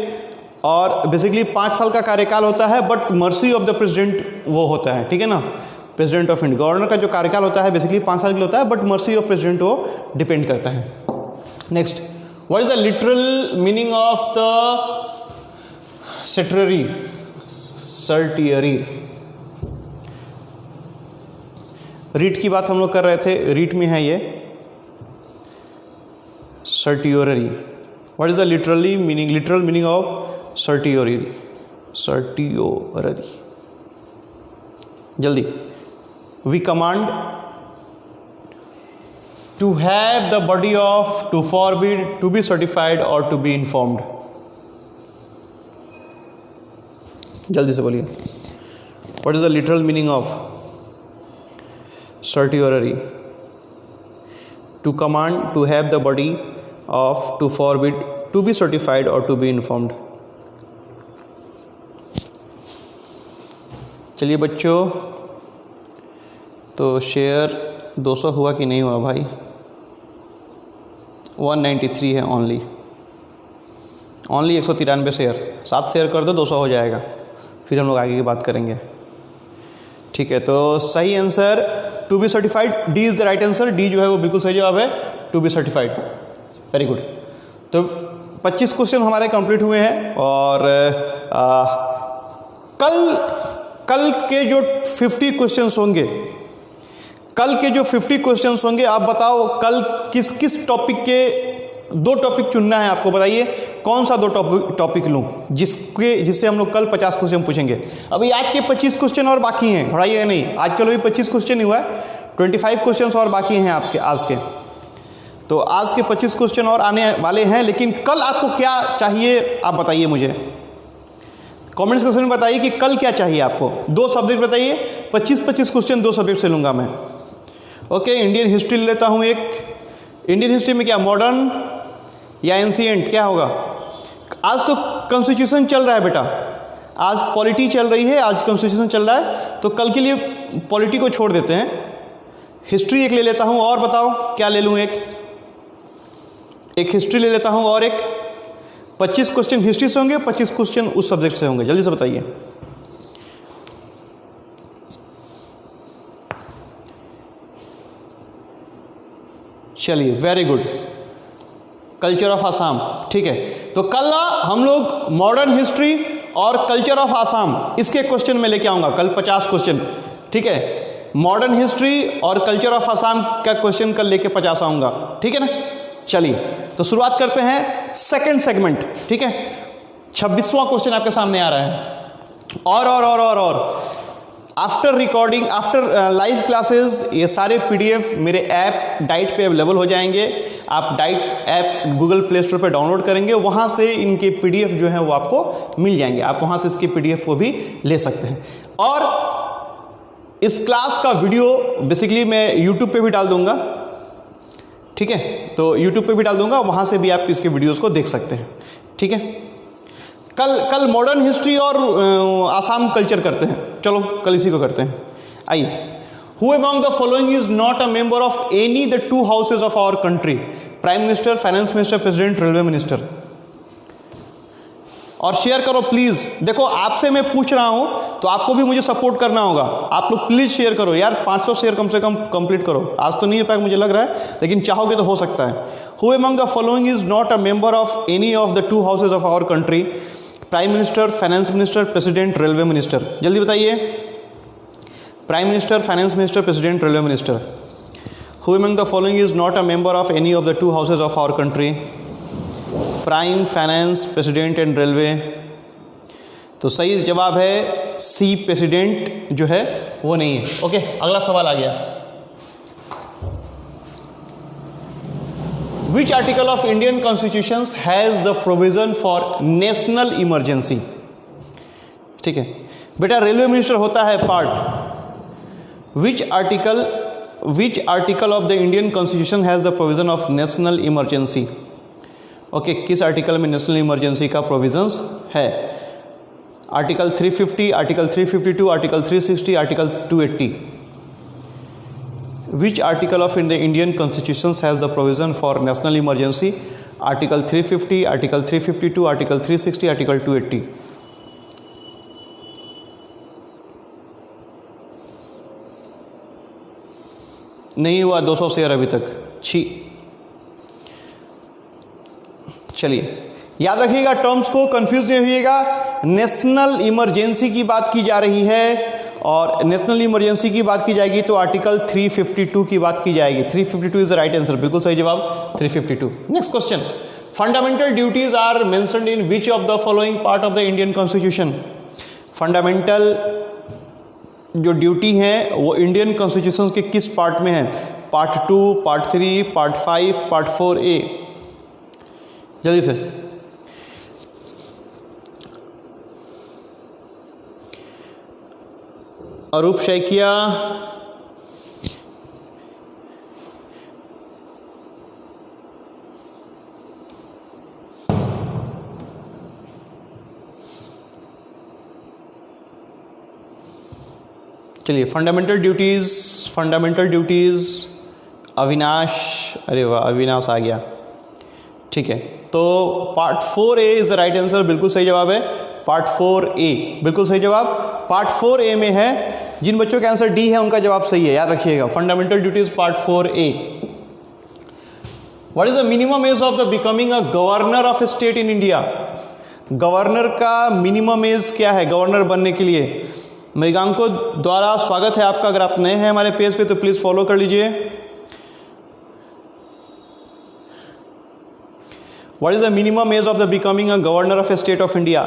और बेसिकली 5 साल का कार्यकाल होता है, but mercy of the president वो होता है, ठीक है ना, प्रेसिडेंट ऑफ इंडिया। गवर्नर का जो कार्यकाल होता है बेसिकली 5 साल के लिए होता है, बट मर्सी ऑफ प्रेसिडेंट वो डिपेंड करता है। Next, what is the literal meaning of the certiorari, certiorari? Writ की बात हम लोग कर रहे थे, रीट में है ये certiorari. What is the literal meaning of certiorari? Certiorari, जल्दी। We command to have the body of, to forbid, to be certified और टू बी इन्फॉर्म्ड। जल्दी से बोलिए, what is the literal meaning of certiorari? To command, to have the body of, to forbid, to be certified और to be informed. चलिए बच्चों, तो share 200 हुआ कि नहीं हुआ भाई? 193 है ओनली 193 शेयर। 7 शेयर कर दो, 200 हो जाएगा, फिर हम लोग आगे की बात करेंगे, ठीक है। तो सही answer to be certified, D is the right answer. D जो है वो बिल्कुल सही जवाब है, to be certified. Very good. तो 25 क्वेश्चन हमारे कंप्लीट हुए हैं, और कल के जो 50 क्वेश्चंस होंगे, आप बताओ कल किस किस टॉपिक के, 2 टॉपिक चुनना है आपको, बताइए कौन सा 2 टॉपिक लूं जिससे हम लोग कल 50 क्वेश्चन पूछेंगे। अभी आज के 25 क्वेश्चन और बाकी हैं, घबराइएगा नहीं, आज कल अभी 25 क्वेश्चन ही हुआ है, 25 क्वेश्चन और बाकी हैं आपके आज के। तो आज के 25 क्वेश्चन और आने वाले हैं, लेकिन कल आपको क्या चाहिए आप बताइए मुझे, कमेंट सेक्शन में बताइए कि कल क्या चाहिए आपको। 2 सब्जेक्ट बताइए, 25 क्वेश्चन 2 सब्जेक्ट से लूंगा मैं। ओके, इंडियन हिस्ट्री ले लेता हूं एक। इंडियन हिस्ट्री में क्या, मॉडर्न या एंशिएंट, क्या होगा? आज तो कॉन्स्टिट्यूशन चल रहा है बेटा, आज पॉलिटी चल रही है, आज कॉन्स्टिट्यूशन चल रहा है, तो कल के लिए पॉलिटी को छोड़ देते हैं, हिस्ट्री एक ले लेता हूं। और बताओ क्या ले लूं? एक हिस्ट्री ले लेता हूं, और एक 25 क्वेश्चन हिस्ट्री से होंगे, 25 क्वेश्चन उस सब्जेक्ट से होंगे। जल्दी से बताइए। चलिए, very good. Culture of Assam, ठीक है। तो कल ना हम लोग मॉडर्न हिस्ट्री और कल्चर ऑफ आसाम, इसके क्वेश्चन में लेके आऊंगा कल 50 क्वेश्चन, ठीक है। मॉडर्न हिस्ट्री और कल्चर ऑफ आसाम का क्वेश्चन कल लेके 50 आऊंगा, ठीक है ना। चलिए, तो शुरुआत करते हैं सेकंड सेगमेंट, ठीक है। 26वां क्वेश्चन आपके सामने आ रहा है। और after recording, after live classes, ये सारे पीडीएफ मेरे ऐप डाइट पे अवेलेबल हो जाएंगे। आप diet app Google play store पे डाउनलोड करेंगे, वहाँ से इनके पीडीएफ जो हैं वो आपको मिल जाएंगे, आप वहाँ से इसके पीडीएफ को भी ले सकते हैं। और इस क्लास का वीडियो बेसिकली मैं यूट्यूब पे भी डाल दूंगा, ठीक है। तो यूट्यूब पे भी डाल दूंगा, वहाँ से भी आप इसके वीडियोज़ को देख सकते हैं, ठीक है। कल मॉडर्न हिस्ट्री और आसाम कल्चर करते हैं, चलो कल इसी को करते हैं। आइए, who among the following is not a member of any the 2 houses of our country? Prime minister, finance minister, president, railway minister. और शेयर करो प्लीज। देखो, आपसे मैं पूछ रहा हूं तो आपको भी मुझे सपोर्ट करना होगा, आप लोग प्लीज शेयर करो यार, 500 शेयर कम से कम कंप्लीट करो। आज तो नहीं हो पाएगा मुझे लग रहा है, लेकिन चाहोगे तो हो सकता है। Who among the following is not a member of any of the 2 houses of our country? Prime minister, finance minister, president, railway minister. जल्दी बताइए। Prime minister, finance minister, president, railway minister. Who among the following is not a member of any of the 2 houses of our country? Prime, finance, president and railway. तो सही जवाब है सी, president जो है वो नहीं है। ओके, अगला सवाल आ गया। Which article of Indian Constitution has the provision for national emergency? ठीक है बेटा, रेलवे मिनिस्टर होता है part. Which article of the Indian Constitution has the provision of national emergency? Okay, किस आर्टिकल में नेशनल इमरजेंसी का प्रोविजंस है? Article 350, article 352, article 360, article 280। Which article of the Indian Constitution has the provision for national emergency? Article 350, article 352, article 360, article 280। नहीं हुआ 200 share अभी तक। छी, चलिए याद रखिएगा, टर्म्स को कंफ्यूज नहीं होइएगा। नेशनल इमरजेंसी की बात की जा रही है, और नेशनल इमरजेंसी की बात की जाएगी तो आर्टिकल 352 की बात की जाएगी। 352 इज द राइट आंसर, बिल्कुल सही जवाब 352। Next question, fundamental duties are mentioned in which of the following part of the Indian constitution. Fundamental जो ड्यूटी है वो इंडियन कॉन्स्टिट्यूशन के किस पार्ट में है? Part 2, part 3, part 5, part 4A। जल्दी से अरूप शैकिया, चलिए फंडामेंटल ड्यूटीज अविनाश, अरे वाह अविनाश आ गया, ठीक है। तो part 4A is the right answer, बिल्कुल सही जवाब है पार्ट 4A, बिल्कुल सही जवाब पार्ट 4A में है। जिन बच्चों का आंसर डी है उनका जवाब सही है, याद रखिएगा। Fundamental duties part 4A। What is the minimum as of the becoming a governor of a state in India? Governor का मिनिमम एज क्या है गवर्नर बनने के लिए? मृगांको द्वारा स्वागत है आपका। अगर आप नए हैं हमारे पेज पे तो प्लीज फॉलो कर लीजिए। What is the minimum as of the becoming a governor of a state of India?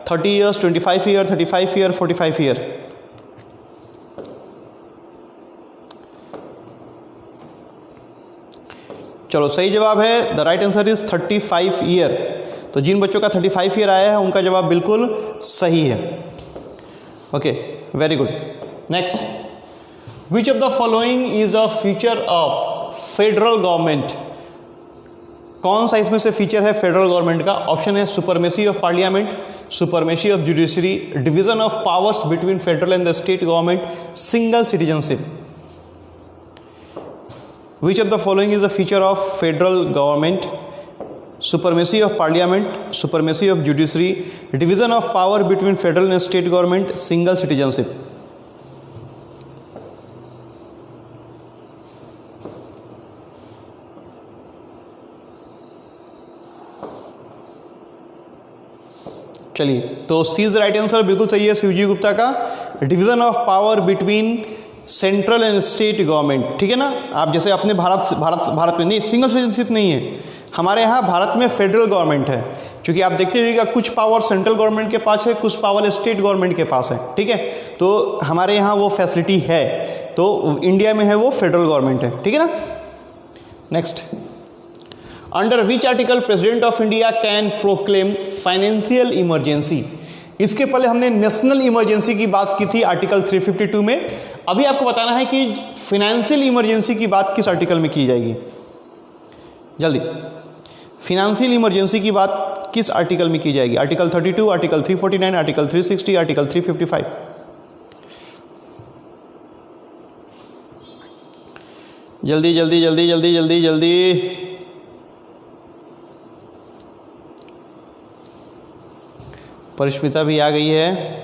30 years, 25 year, 35 year, 45 year? चलो सही जवाब है, the right answer is 35 year. तो जिन बच्चों का 35 ईयर आया है उनका जवाब बिल्कुल सही है। Okay, very good. Next, which of the following is a feature of federal government? कौन सा इसमें से फीचर है फेडरल गवर्नमेंट का? ऑप्शन है supremacy of parliament, supremacy of judiciary, division of powers between federal and the state government, single citizenship. Which of the following is a feature of federal government? Supremacy of parliament, supremacy of judiciary, division of power between federal and state government, single citizenship. चलिए, तो C is right answer, बिल्कुल सही है शिवजी गुप्ता का। Division of power between central and state government, ठीक है ना। आप जैसे अपने भारत में नहीं, सिंगल सिटीजनशिप नहीं है हमारे यहाँ। भारत में फेडरल गवर्नमेंट है, क्योंकि आप देखते रहिएगा कुछ पावर सेंट्रल गवर्नमेंट के पास है, कुछ पावर स्टेट गवर्नमेंट के पास है, ठीक है। तो हमारे यहाँ वो फैसिलिटी है, तो इंडिया में है वो फेडरल गवर्नमेंट है, ठीक है ना। Next, under which article president of India can proclaim financial emergency? इसके पहले हमने नेशनल इमरजेंसी की बात की थी आर्टिकल 352 में। अभी आपको बताना है कि फाइनेंशियल इमरजेंसी की बात किस आर्टिकल में की जाएगी। जल्दी, फाइनेंशियल इमरजेंसी की बात किस आर्टिकल में की जाएगी? Article 32, article 349, article 360, article 355? जल्दी जल्दी जल्दी जल्दी जल्दी जल्दी। परिष्मिता भी आ गई है।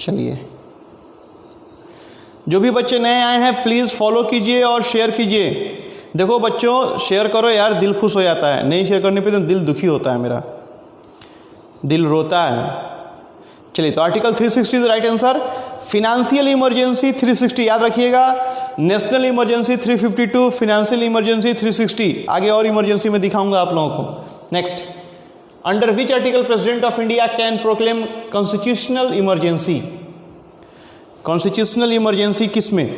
चलिए, जो भी बच्चे नए आए हैं प्लीज़ फॉलो कीजिए और शेयर कीजिए। देखो बच्चों, शेयर करो यार, दिल खुश हो जाता है। नहीं शेयर करने पे तो दिल दुखी होता है, मेरा दिल रोता है। चलिए, तो article 360 right answer. Financial emergency 360 याद रखिएगा, नेशनल इमरजेंसी 352, फिनेंशियल इमरजेंसी 360। आगे और इमरजेंसी में दिखाऊंगा आप लोगों को। Next, under which article president of India can proclaim constitutional emergency? Constitutional emergency किस में?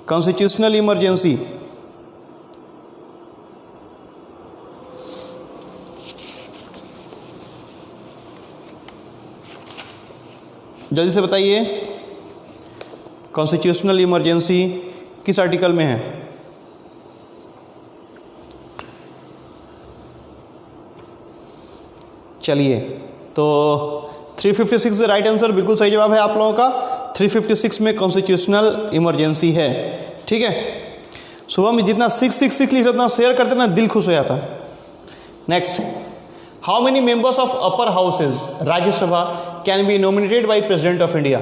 कॉन्स्टिट्यूशनल इमरजेंसी जल्दी से बताइए, कॉन्स्टिट्यूशनल इमरजेंसी किस आर्टिकल में है? चलिए, तो 356 राइट आंसर, बिल्कुल सही जवाब है आप लोगों का। 356 में कॉन्स्टिट्यूशनल इमरजेंसी है, ठीक है। सुबह में जितना 666 लिख रहे उतना शेयर करते ना, दिल खुश हो जाता। Next, how many members of upper houses Rajya Sabha can be nominated by president of India.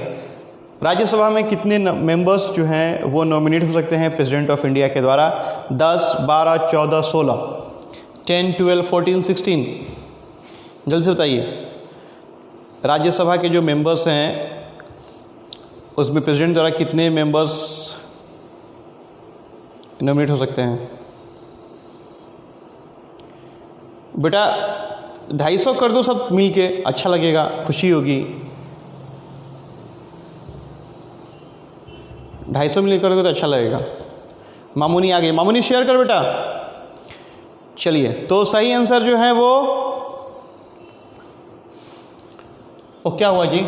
Rajya Sabha में कितने मेंबर्स जो हैं वो नॉमिनेट हो सकते हैं प्रेसिडेंट ऑफ इंडिया के द्वारा? 10, 12, 14, 16, 10, 12, 14, 16। जल्दी से बताइए। राज्यसभा के जो मेंबर्स हैं उसमें प्रेसिडेंट द्वारा कितने मेंबर्स नॉमिनेट हो सकते हैं? बेटा 250 कर दो सब मिलके, अच्छा लगेगा, खुशी होगी। 250 मिल कर दो तो अच्छा लगेगा। मामूनी आ गई, मामूनी शेयर कर बेटा। चलिए, तो सही आंसर जो है वो क्या हुआ जी?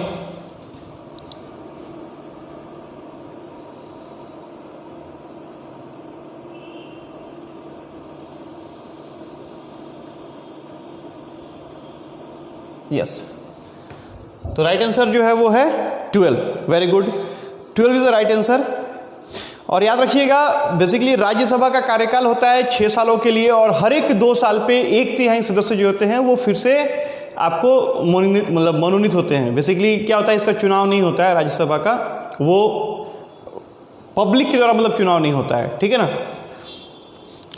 यस, तो राइट आंसर जो है वो है 12। Very good, 12 is the right answer. और याद रखिएगा, बेसिकली राज्यसभा का कार्यकाल होता है 6 सालों के लिए, और हर एक 2 साल पे 1/3 सदस्य जो होते हैं वो फिर से आपको मनोनीत होते हैं। बेसिकली क्या होता है, इसका चुनाव नहीं होता है राज्यसभा का, वो पब्लिक के द्वारा चुनाव नहीं होता है, ठीक है ना।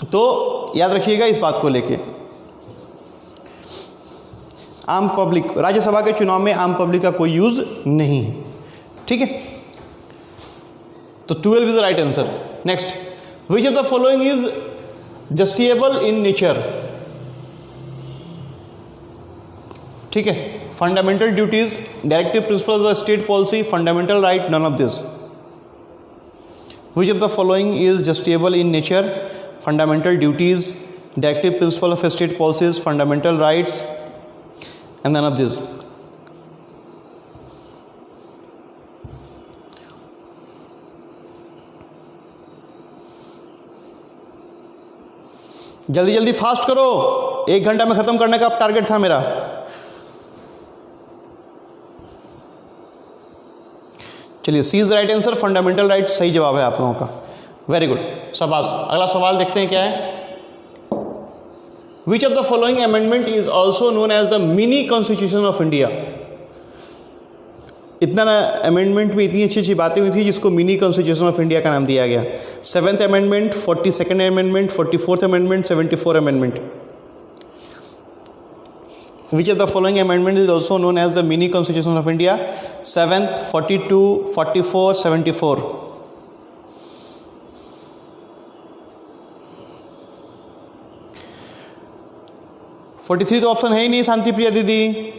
तो याद रखिएगा इस बात को लेके, आम पब्लिक, राज्यसभा के चुनाव में आम पब्लिक का कोई यूज नहीं है, ठीक है। तो 12 is the right answer. Next, which of the following is justiciable in nature. ठीक है, fundamental duties, directive principle of state policy, fundamental right, none of this. Which of the following is justiciable in nature, fundamental duties, directive principle of state policies, fundamental rights, and none of this. जल्दी जल्दी fast करो, 1 घंटा में खत्म करने का target था मेरा। चलिए, C is right answer, fundamental right सही जवाब है आप लोगों का। वेरी गुड, शाबाश। अगला सवाल देखते हैं क्या है। Which of the following amendment is also known as the mini constitution of India? इतना ना अमेंडमेंट में इतनी अच्छी अच्छी बातें हुई थी जिसको मिनी कॉन्स्टिट्यूशन ऑफ इंडिया का नाम दिया गया। 7th amendment, 42nd amendment, 44th amendment, 74th amendment. Which of the following amendment is also known as the mini constitution of India? 7th, 42, 44, 74। 43 तो ऑप्शन है ही नहीं, शांति प्रिया दीदी।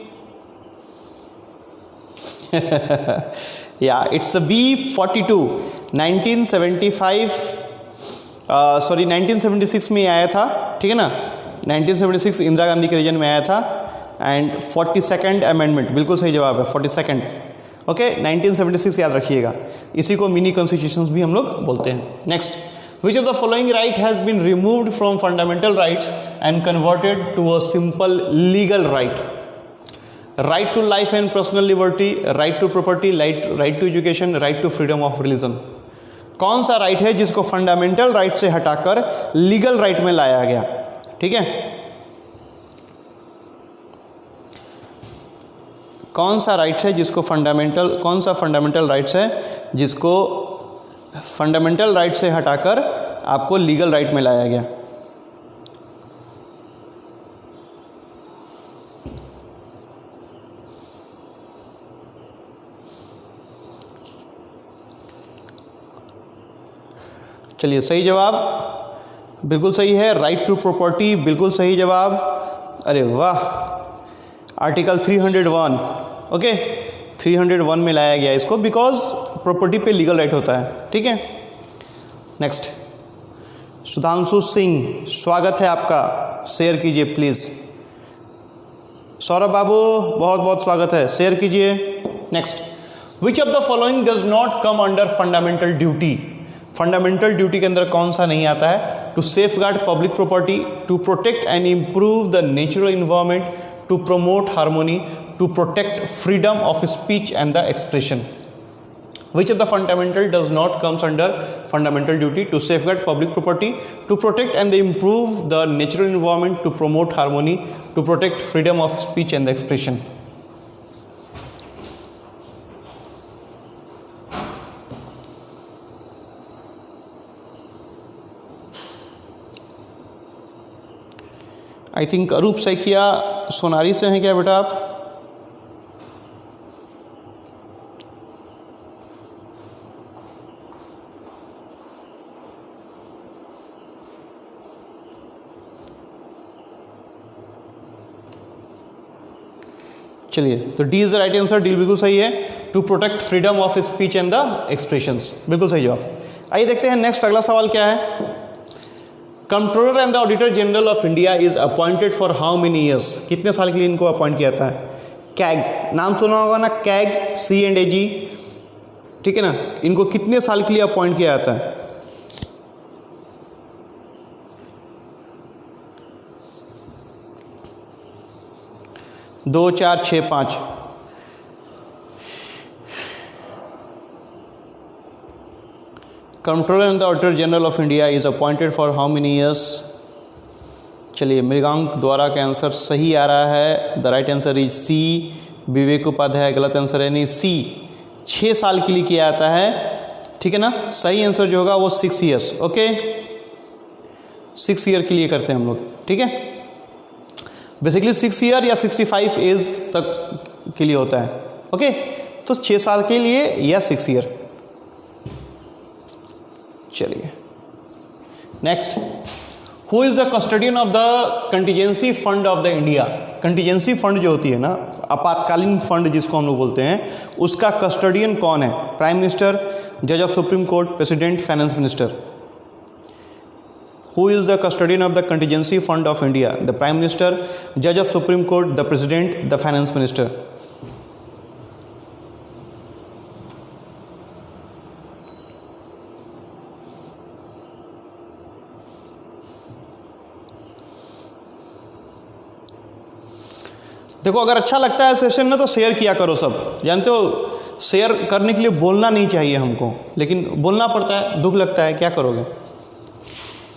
या इट्स B42, 1976 में आया था, ठीक है ना। 1976 इंदिरा गांधी के रीजन में आया था। एंड 42nd अमेंडमेंट बिल्कुल सही जवाब है, 42nd। ओके, 1976 याद रखिएगा, इसी को मिनी कॉन्स्टिट्यूशंस भी हम लोग बोलते हैं। Next, which of the following right has been removed from fundamental rights and converted to a simple legal right? Right to life and personal liberty, right to property, right to education, right to freedom of religion। कौन सा right है जिसको fundamental right से हटाकर legal right में लाया गया? ठीक है, कौन सा राइट है जिसको कौन सा फंडामेंटल राइट्स है जिसको फंडामेंटल राइट से हटाकर आपको लीगल राइट में लाया गया? चलिए, सही जवाब बिल्कुल सही है, राइट टू प्रॉपर्टी बिल्कुल सही जवाब। अरे वाह, आर्टिकल 301, ओके, 301 में लाया गया इसको, बिकॉज प्रॉपर्टी पे लीगल राइट होता है, ठीक है। नेक्स्ट, सुधांशु सिंह, स्वागत है आपका, शेयर कीजिए प्लीज। सौरभ बाबू, बहुत बहुत स्वागत है, शेयर कीजिए। Next, which of the following does not come under fundamental duty? Fundamental duty के अंदर कौन सा नहीं आता है? To safeguard public property, to protect and improve the natural environment, to promote harmony, to protect freedom of speech and the expression. Which of the fundamental does not comes under fundamental duty? To safeguard public property, to protect and improve the natural environment, to promote harmony, to protect freedom of speech and expression. I think Arup Saikia Sonari से हैं क्या बेटा आप? चलिए, तो D is the right answer, D बिल्कुल सही है। To protect freedom of speech and the expressions, बिल्कुल सही जवाब। आइए देखते हैं नेक्स्ट, अगला सवाल क्या है। Controller and the auditor general of India is appointed for how many years? कितने साल के लिए इनको अपॉइंट किया जाता है? कैग, नाम सुना होगा ना, कैग, C&AG, ठीक है ना। इनको कितने साल के लिए अपॉइंट किया जाता है? दो, 4, 6, 5। Controller and the auditor general of India is appointed for how many years? चलिए, मृगांक द्वारा का आंसर सही आ रहा है। The right answer is C, Vivek Upadhyay गलत आंसर है, नहीं सी, 6 साल के लिए किया जाता है, ठीक है ना। सही आंसर जो होगा वो 6 ईयर्स, ओके, 6 ईयर के लिए करते हैं हम लोग, ठीक है। बेसिकली 6 ईयर या 65 एज तक के लिए होता है, ओके। तो 6 साल के लिए या 6 ईयर। चलिए next, who is the custodian of the contingency fund of the India? Contingency fund जो होती है ना, आपातकालीन फंड जिसको हम लोग बोलते हैं, उसका कस्टडियन कौन है? प्राइम मिनिस्टर, जज of supreme court, president, finance minister. Who is the custodian of the contingency fund of India? The Prime Minister, Judge of Supreme Court, the President, the Finance Minister. देखो, अगर अच्छा लगता है session में तो share किया करो सब। जानते हो, शेयर करने के लिए बोलना नहीं चाहिए हमको, लेकिन बोलना पड़ता है, दुख लगता है, क्या करोगे,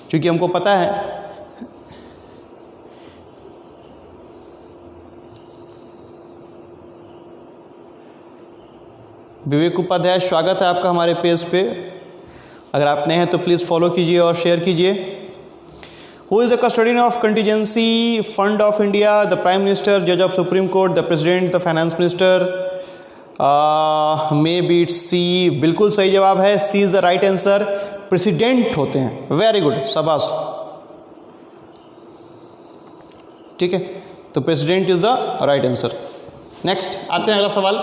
क्योंकि हमको पता है। विवेक उपाध्याय, स्वागत है आपका हमारे पेज पे। अगर आप नए हैं तो प्लीज़ फॉलो कीजिए और शेयर कीजिए। Who is the custodian of contingency fund of India? The prime minister, जज of supreme court, the president, the finance minister. May be it's C, बिल्कुल सही जवाब है, C is the right answer. President होते हैं, very good, शाबाश, ठीक है। तो president is the right answer. Next आते हैं अगला सवाल।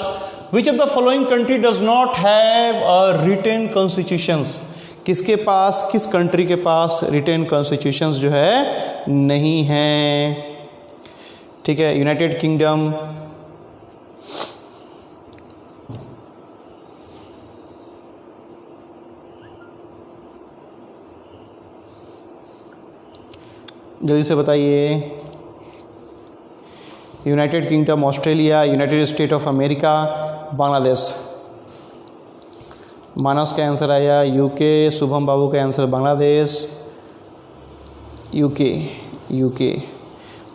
Which of the following country does not have a written constitutions? किसके पास, किस कंट्री के पास रिटेन कॉन्स्टिट्यूशंस जो है नहीं है? ठीक है, यूनाइटेड किंगडम, जल्दी से बताइए। United Kingdom, Australia, United State of America, Bangladesh. Manas का आंसर आया यूके, शुभम बाबू का आंसर बांग्लादेश, यूके।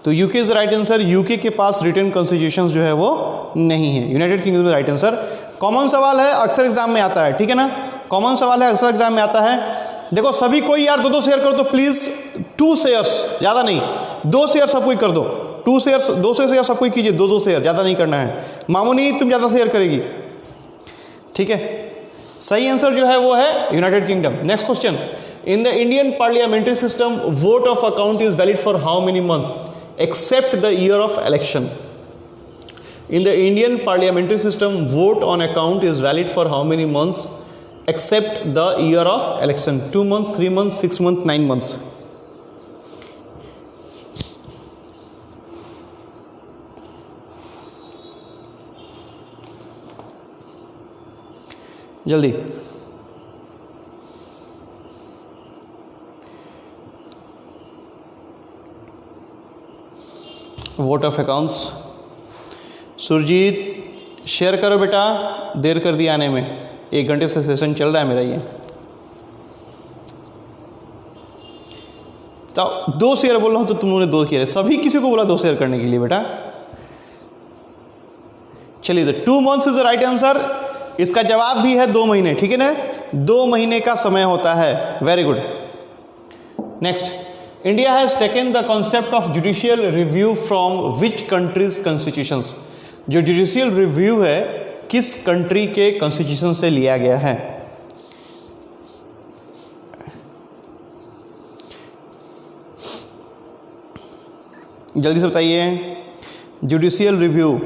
तो UK is right answer. UK के पास रिटन कॉन्स्टिट्यूशंस जो है वो नहीं है। United Kingdom right answer. Common सवाल है, अक्सर एग्जाम में आता है, ठीक है ना। कॉमन सवाल है, अक्सर एग्जाम में आता है। देखो सभी कोई यार 2-2 शेयर करो तो प्लीज 2 शेयर्स, ज़्यादा नहीं, 2 शेयर सब कोई कर दो। 2 शेयर्स, 2 शेयर सब कोई कीजिए, 2-2 शेयर, ज़्यादा नहीं करना है। मामूनी तुम ज़्यादा शेयर करेगी, ठीक है। सही आंसर जो है वो है United Kingdom. Next question, in the Indian parliamentary system vote of account is valid for how many months except the year of election? In the Indian parliamentary system vote on account is valid for how many months except the year of election? 2 months, 3 months, 6 months, 9 months? जल्दी। Vote of accounts, Surjit share करो बेटा, देर कर दी आने में। 1 घंटे से session चल रहा है मेरा ये। तो 2 शेयर बोल रहा हूँ तो तुम लोगों ने 2 किए, सभी किसी को बोला 2 शेयर करने के लिए बेटा। चलिए, तो 2 months is the right answer. इसका जवाब भी है 2 महीने, ठीक है ना, 2 महीने का समय होता है। Very good. Next, India has taken the concept of judicial review from which countries constitutions. जो जुडिशियल रिव्यू है किस कंट्री के कॉन्स्टिट्यूशन से लिया गया है? जल्दी से बताइए, जुडिशियल रिव्यू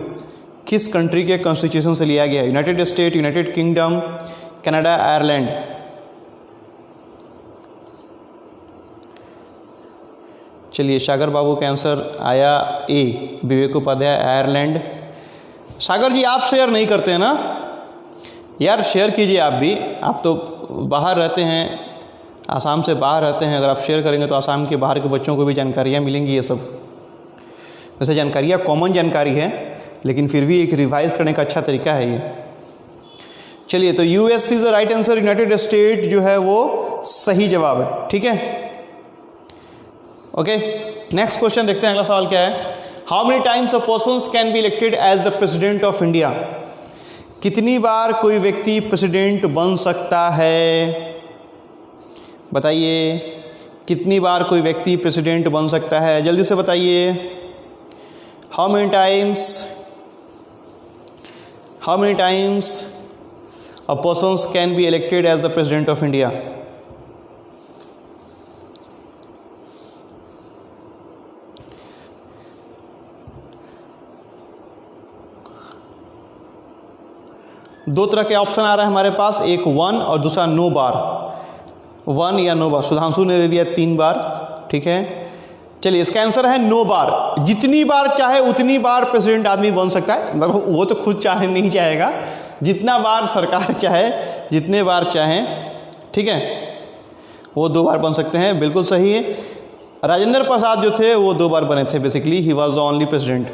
किस कंट्री के कॉन्स्टिट्यूशन से लिया गया है? United state, United kingdom, Canada, Ireland. चलिए, सागर बाबू का आंसर आया ए, विवेक उपाध्याय, आयरलैंड। सागर जी आप शेयर नहीं करते हैं ना यार, शेयर कीजिए आप भी। आप तो बाहर रहते हैं, आसाम से बाहर रहते हैं, अगर आप शेयर करेंगे तो आसाम के बाहर के बच्चों को भी जानकारियाँ मिलेंगी। ये सब वैसे जानकारियाँ कॉमन जानकारी है, लेकिन फिर भी एक रिवाइज करने का अच्छा तरीका है ये। चलिए, तो US is the right answer. United state जो है वो सही जवाब है, ठीक है। ओके, नेक्स्ट क्वेश्चन देखते हैं, अगला सवाल क्या है। How many times a person can be elected as the president of India? कितनी बार कोई व्यक्ति प्रेसिडेंट बन सकता है? बताइए, कितनी बार कोई व्यक्ति प्रेसिडेंट बन सकता है? जल्दी से बताइए। How many times a person can be elected as the president of India? दो तरह के ऑप्शन आ रहा है हमारे पास, एक 1 और दूसरा नो बार। 1 या नो बार। सुधांशु ने दे दिया 3 बार, ठीक है। चलिए, इसका आंसर है नो बार। जितनी बार चाहे उतनी बार प्रेसिडेंट आदमी बन सकता है। मतलब वो तो खुद चाहे नहीं चाहेगा, जितना बार सरकार चाहे, जितने बार चाहें, ठीक है, वो 2 बार बन सकते हैं। बिल्कुल सही है। राजेंद्र प्रसाद जो थे वो 2 बार बने थे, basically he was the only president.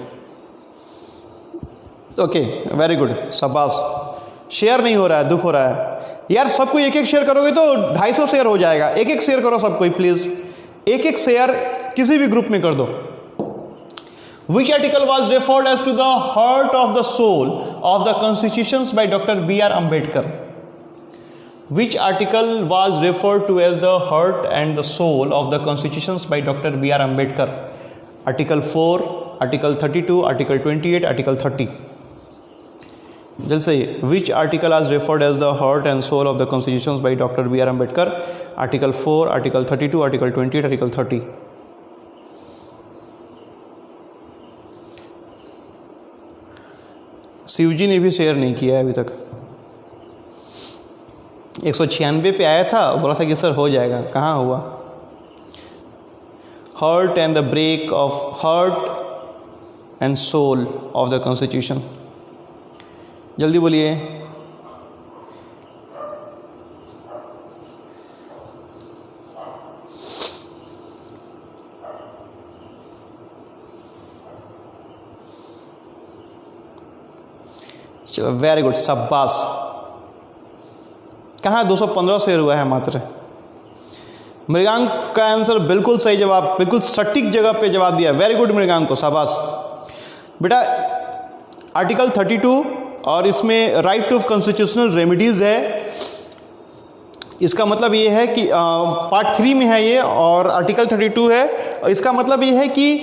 Okay, very good, शाबाश। शेयर नहीं हो रहा है, दुख हो रहा है यार। सबको एक शेयर करोगे तो 250 शेयर हो जाएगा। एक शेयर करो सबको प्लीज, एक शेयर किसी भी ग्रुप में कर दो। Which article was referred as to the heart of the soul of the constitutions by Dr. B.R. Ambedkar? Which article was referred to as the heart and the soul of the constitutions by Dr. B.R. Ambedkar? Article 4, Article 32, Article 28, Article 30. जल्द से, which article was referred as the heart and soul of the constitutions by Dr. B.R. Ambedkar? Article 4, Article 32, Article 28, Article 30. Shivji ने भी share नहीं किया है अभी तक। 196 पे आया था, बोला था कि सर हो जाएगा, कहाँ हुआ? Heart and the break of heart and soul of the constitution. जल्दी बोलिए। चलो, वेरी गुड, शाबाश। कहाँ 215 शेयर हुआ है मात्र। मृगांक का आंसर बिल्कुल सही जवाब, बिल्कुल सटीक जगह पे जवाब दिया। वेरी गुड मृगांक को, शाबाश बेटा। आर्टिकल 32 और इसमें राइट टू कॉन्स्टिट्यूशनल रेमेडीज है। इसका मतलब ये है कि पार्ट 3 में है ये, और आर्टिकल 32 है। और इसका मतलब ये है कि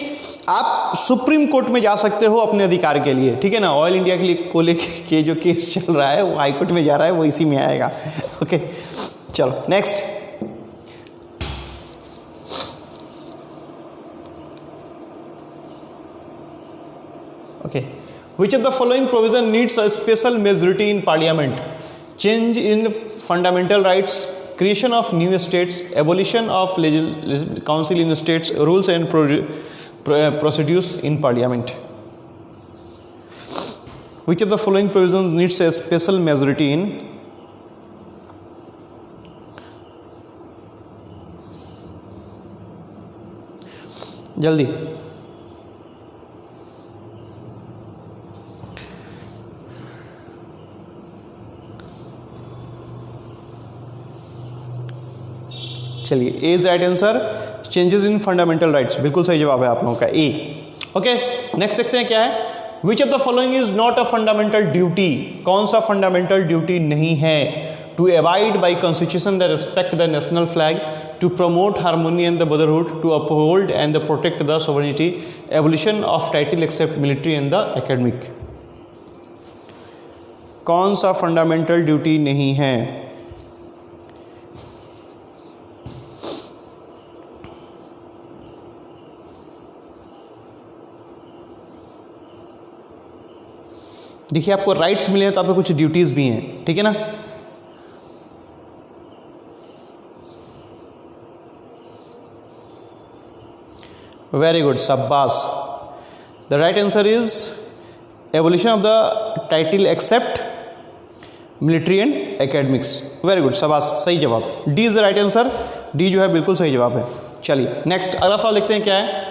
आप सुप्रीम कोर्ट में जा सकते हो अपने अधिकार के लिए, ठीक है ना। ऑयल इंडिया के लिए को लेके जो केस चल रहा है वो हाई कोर्ट में जा रहा है, वो इसी में आएगा। ओके, चलो next. Okay, which of the following provision needs a special majority in parliament? Change in fundamental rights, creation of new states, abolition of council in states, rules and procedures in parliament. Which of the following provisions needs a special majority in? जल्दी। चलिए A is right answer. Changes in fundamental rights, बिल्कुल सही जवाब है आप लोगों का ए। Okay, next देखते हैं क्या है। Which of the following is not a fundamental duty, कौन सा फंडामेंटल ड्यूटी नहीं है। To avoid by constitution the respect the national flag, to promote harmony and the brotherhood, to uphold and protect the sovereignty, evolution of title except military and the academic. कौन सा fundamental duty नहीं है। देखिए आपको rights मिले हैं तो आपको कुछ ड्यूटीज भी हैं, ठीक है ना। वेरी गुड, शाबाश। The right answer is evolution of the title except military and academics. Very good, शाबाश, सही जवाब। D is the right answer. D जो है बिल्कुल सही जवाब है। चलिए नेक्स्ट अगला सवाल देखते हैं क्या है।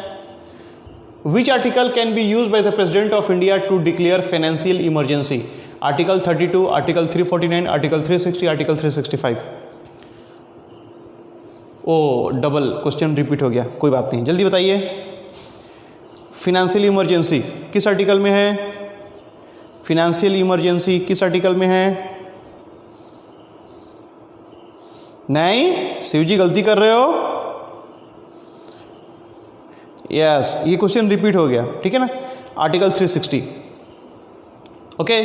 Which article can be used by the President of India to declare financial emergency? Article 32, Article 349, Article 360, Article 365। Oh double question repeat हो गया, कोई बात नहीं, जल्दी बताइए। फिनेंशियल इमरजेंसी किस आर्टिकल में है। फिनेंशियल इमरजेंसी किस आर्टिकल में है। नहीं, शिव जी गलती कर रहे हो। यस, ये क्वेश्चन रिपीट हो गया, ठीक है ना। आर्टिकल 360। ओके,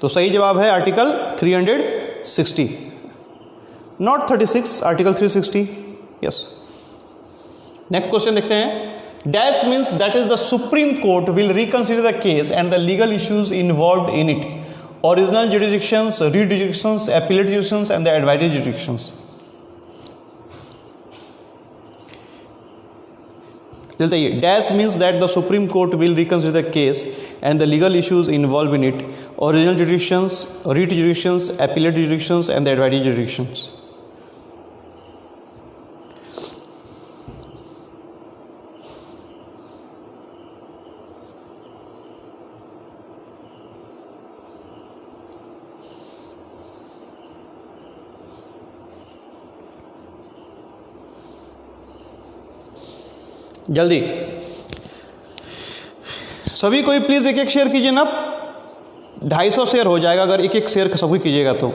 तो सही जवाब है article 360, not 36, article 360। Yes, next question देखते हैं। Dash means that is the supreme court will reconsider the case and the legal issues involved in it. Original jurisdictions, writ jurisdictions, appellate jurisdictions and the advisory jurisdictions. चलते हैं। Dash means that the supreme court will reconsider the case and the legal issues involve in it. Original jurisdictions, writ jurisdictions, appellate jurisdictions and the advisory jurisdictions. जल्दी सभी कोई please एक एक share कीजिए ना। 250 share हो जाएगा अगर एक एक शेयर सभी कीजिएगा तो।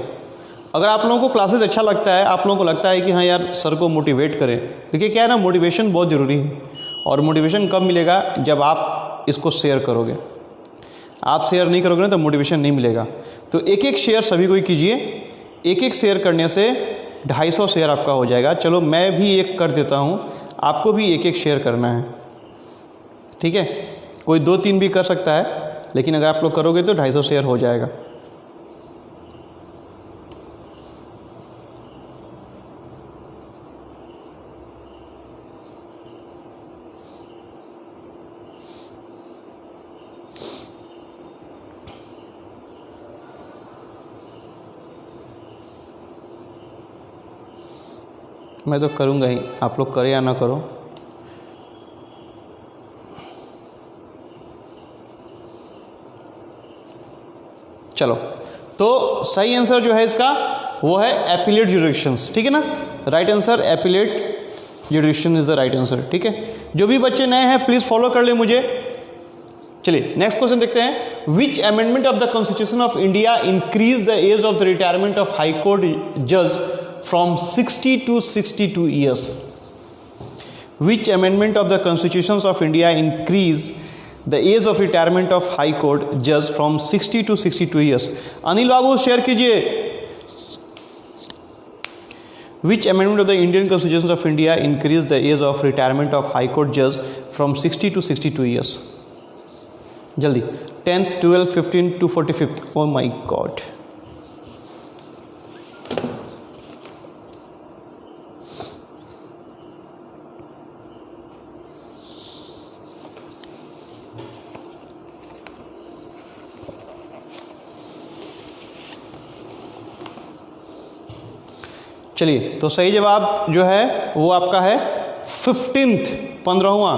अगर आप लोगों को क्लासेस अच्छा लगता है, आप लोगों को लगता है कि हाँ यार सर को मोटिवेट करें, देखिए क्या है ना, मोटिवेशन बहुत ज़रूरी है। और मोटिवेशन कब मिलेगा, जब आप इसको शेयर करोगे। आप शेयर नहीं करोगे ना तो मोटिवेशन नहीं मिलेगा। तो एक एक शेयर सभी कोई कीजिए। एक एक शेयर करने से 250 शेयर आपका हो जाएगा। चलो मैं भी एक कर देता हूँ, आपको भी एक एक शेयर करना है, ठीक है। कोई 2-3 भी कर सकता है, लेकिन अगर आप लोग करोगे तो 250 शेयर हो जाएगा। मैं तो करूँगा ही, आप लोग करें या ना करो। चलो, तो सही आंसर जो है इसका वो है एपीलेट जुरिडिक्शंस, ठीक है ना। Right answer appellate jurisdiction is the right answer, ठीक है। जो भी बच्चे नए हैं प्लीज फॉलो कर ले मुझे। चलिए नेक्स्ट क्वेश्चन देखते हैं। Which amendment of the constitution of India increase the age of the retirement of high court जज from 60 to 62 years? Which amendment of the constitutions of India increase the age of retirement of high court judge from 60 to 62 years? Anil Babu share कीजिए। Which amendment of the Indian constitutions of India increase the age of retirement of high court judge from 60 to 62 years? जल्दी 10th, 12th, 15th to 45th. Oh my God. चलिए, तो सही जवाब जो है वो आपका है 15th, 15वां,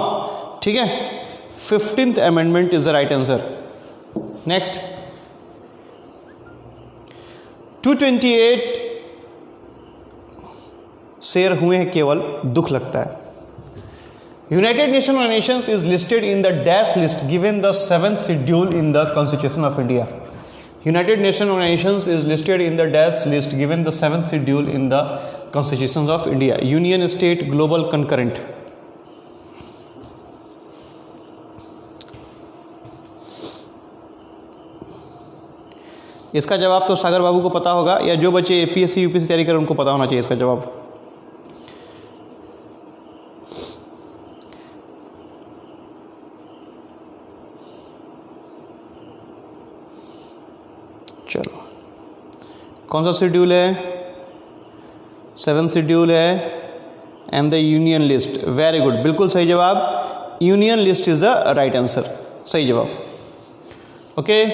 ठीक है। 15th amendment is the right answer. Next 228 share हुए हैं केवल दुख लगता है। United nation organisations is listed in the dash list given the 7th schedule in the constitution of India. United nation organisations is listed in the dash list given the 7th schedule in the constitution of India. Union, state, global, concurrent. इसका जवाब तो सागर बाबू को पता होगा, या जो बच्चे APSC UPSC तैयारी करें उनको पता होना चाहिए इसका जवाब। चलो, कौन सा शेड्यूल है? 7th शेड्यूल है and the union list. Very good, बिल्कुल सही जवाब। Union list is the right answer, सही जवाब। ओके,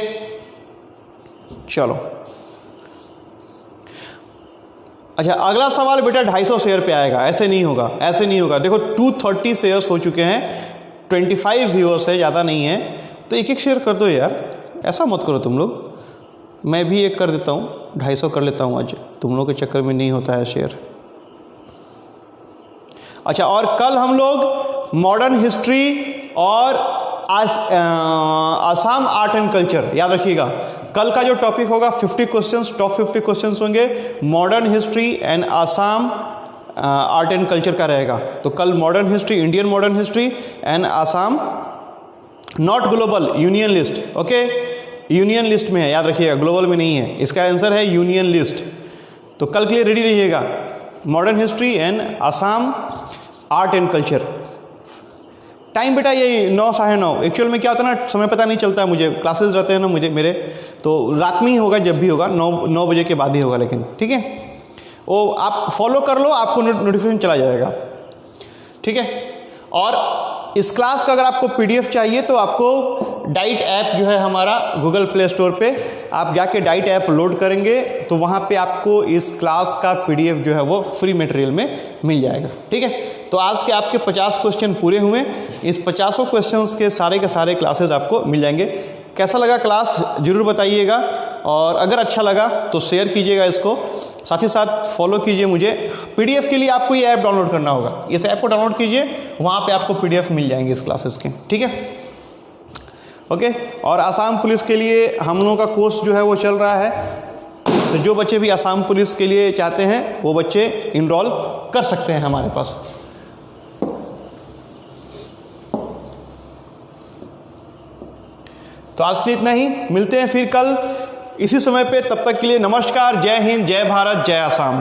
चलो। अच्छा, अगला सवाल बेटा 250 शेयर पे आएगा। ऐसे नहीं होगा, ऐसे नहीं होगा। देखो 230 शेयर्स हो चुके हैं, 25 व्यूअर्स है, ज़्यादा नहीं है, तो एक एक शेयर कर दो यार। ऐसा मत करो तुम लोग। मैं भी एक कर देता हूँ, 250 कर लेता हूँ आज। तुम लोग के चक्कर में नहीं होता है शेयर। अच्छा, और कल हम लोग मॉडर्न हिस्ट्री और आसाम आर्ट एंड कल्चर, याद रखिएगा कल का जो टॉपिक होगा 50 क्वेश्चंस, टॉप 50 क्वेश्चंस होंगे, modern history and Assam art and culture का रहेगा। तो कल modern history, Indian modern history and Assam, not global, union list. Okay, union list में है, याद रखिएगा, ग्लोबल में नहीं है। इसका आंसर है यूनियन लिस्ट। तो कल के लिए रेडी रहिएगा, modern history and Assam art and culture. Time बेटा ये 9, 9:30। एक्चुअल में क्या होता है ना, समय पता नहीं चलता है मुझे, क्लासेस रहते हैं ना मुझे मेरे, तो रात में ही होगा, जब भी होगा 9 बजे के बाद ही होगा। लेकिन ठीक है, वो आप फॉलो कर लो, आपको नोटिफिकेशन चला जाएगा। ठीक है, और इस क्लास का अगर आपको पीडीएफ चाहिए तो आपको डाइट ऐप जो है हमारा गूगल प्ले स्टोर पे, आप जाके डाइट ऐप लोड करेंगे तो वहाँ पे आपको इस क्लास का पीडीएफ जो है वो फ्री मटेरियल में मिल जाएगा। ठीक है, तो आज के आपके 50 क्वेश्चन पूरे हुए। इस 50 क्वेश्चंस के सारे क्लासेस आपको मिल जाएंगे। कैसा लगा क्लास ज़रूर बताइएगा, और अगर अच्छा लगा तो शेयर कीजिएगा इसको, साथ ही साथ फॉलो कीजिए मुझे। पीडीएफ के लिए आपको ये ऐप डाउनलोड करना होगा, इस ऐप को डाउनलोड कीजिए, वहाँ पे आपको पीडीएफ मिल जाएंगे इस क्लासेस के। ठीक है, ओके। और आसाम पुलिस के लिए हम लोगों का कोर्स जो है वो चल रहा है, तो जो बच्चे भी आसाम पुलिस के लिए चाहते हैं वो बच्चे इनरोल कर सकते हैं हमारे पास। तो आज के लिए इतना ही, मिलते हैं फिर कल इसी समय पे। तब तक के लिए नमस्कार, जय हिंद, जय भारत, जय आसाम।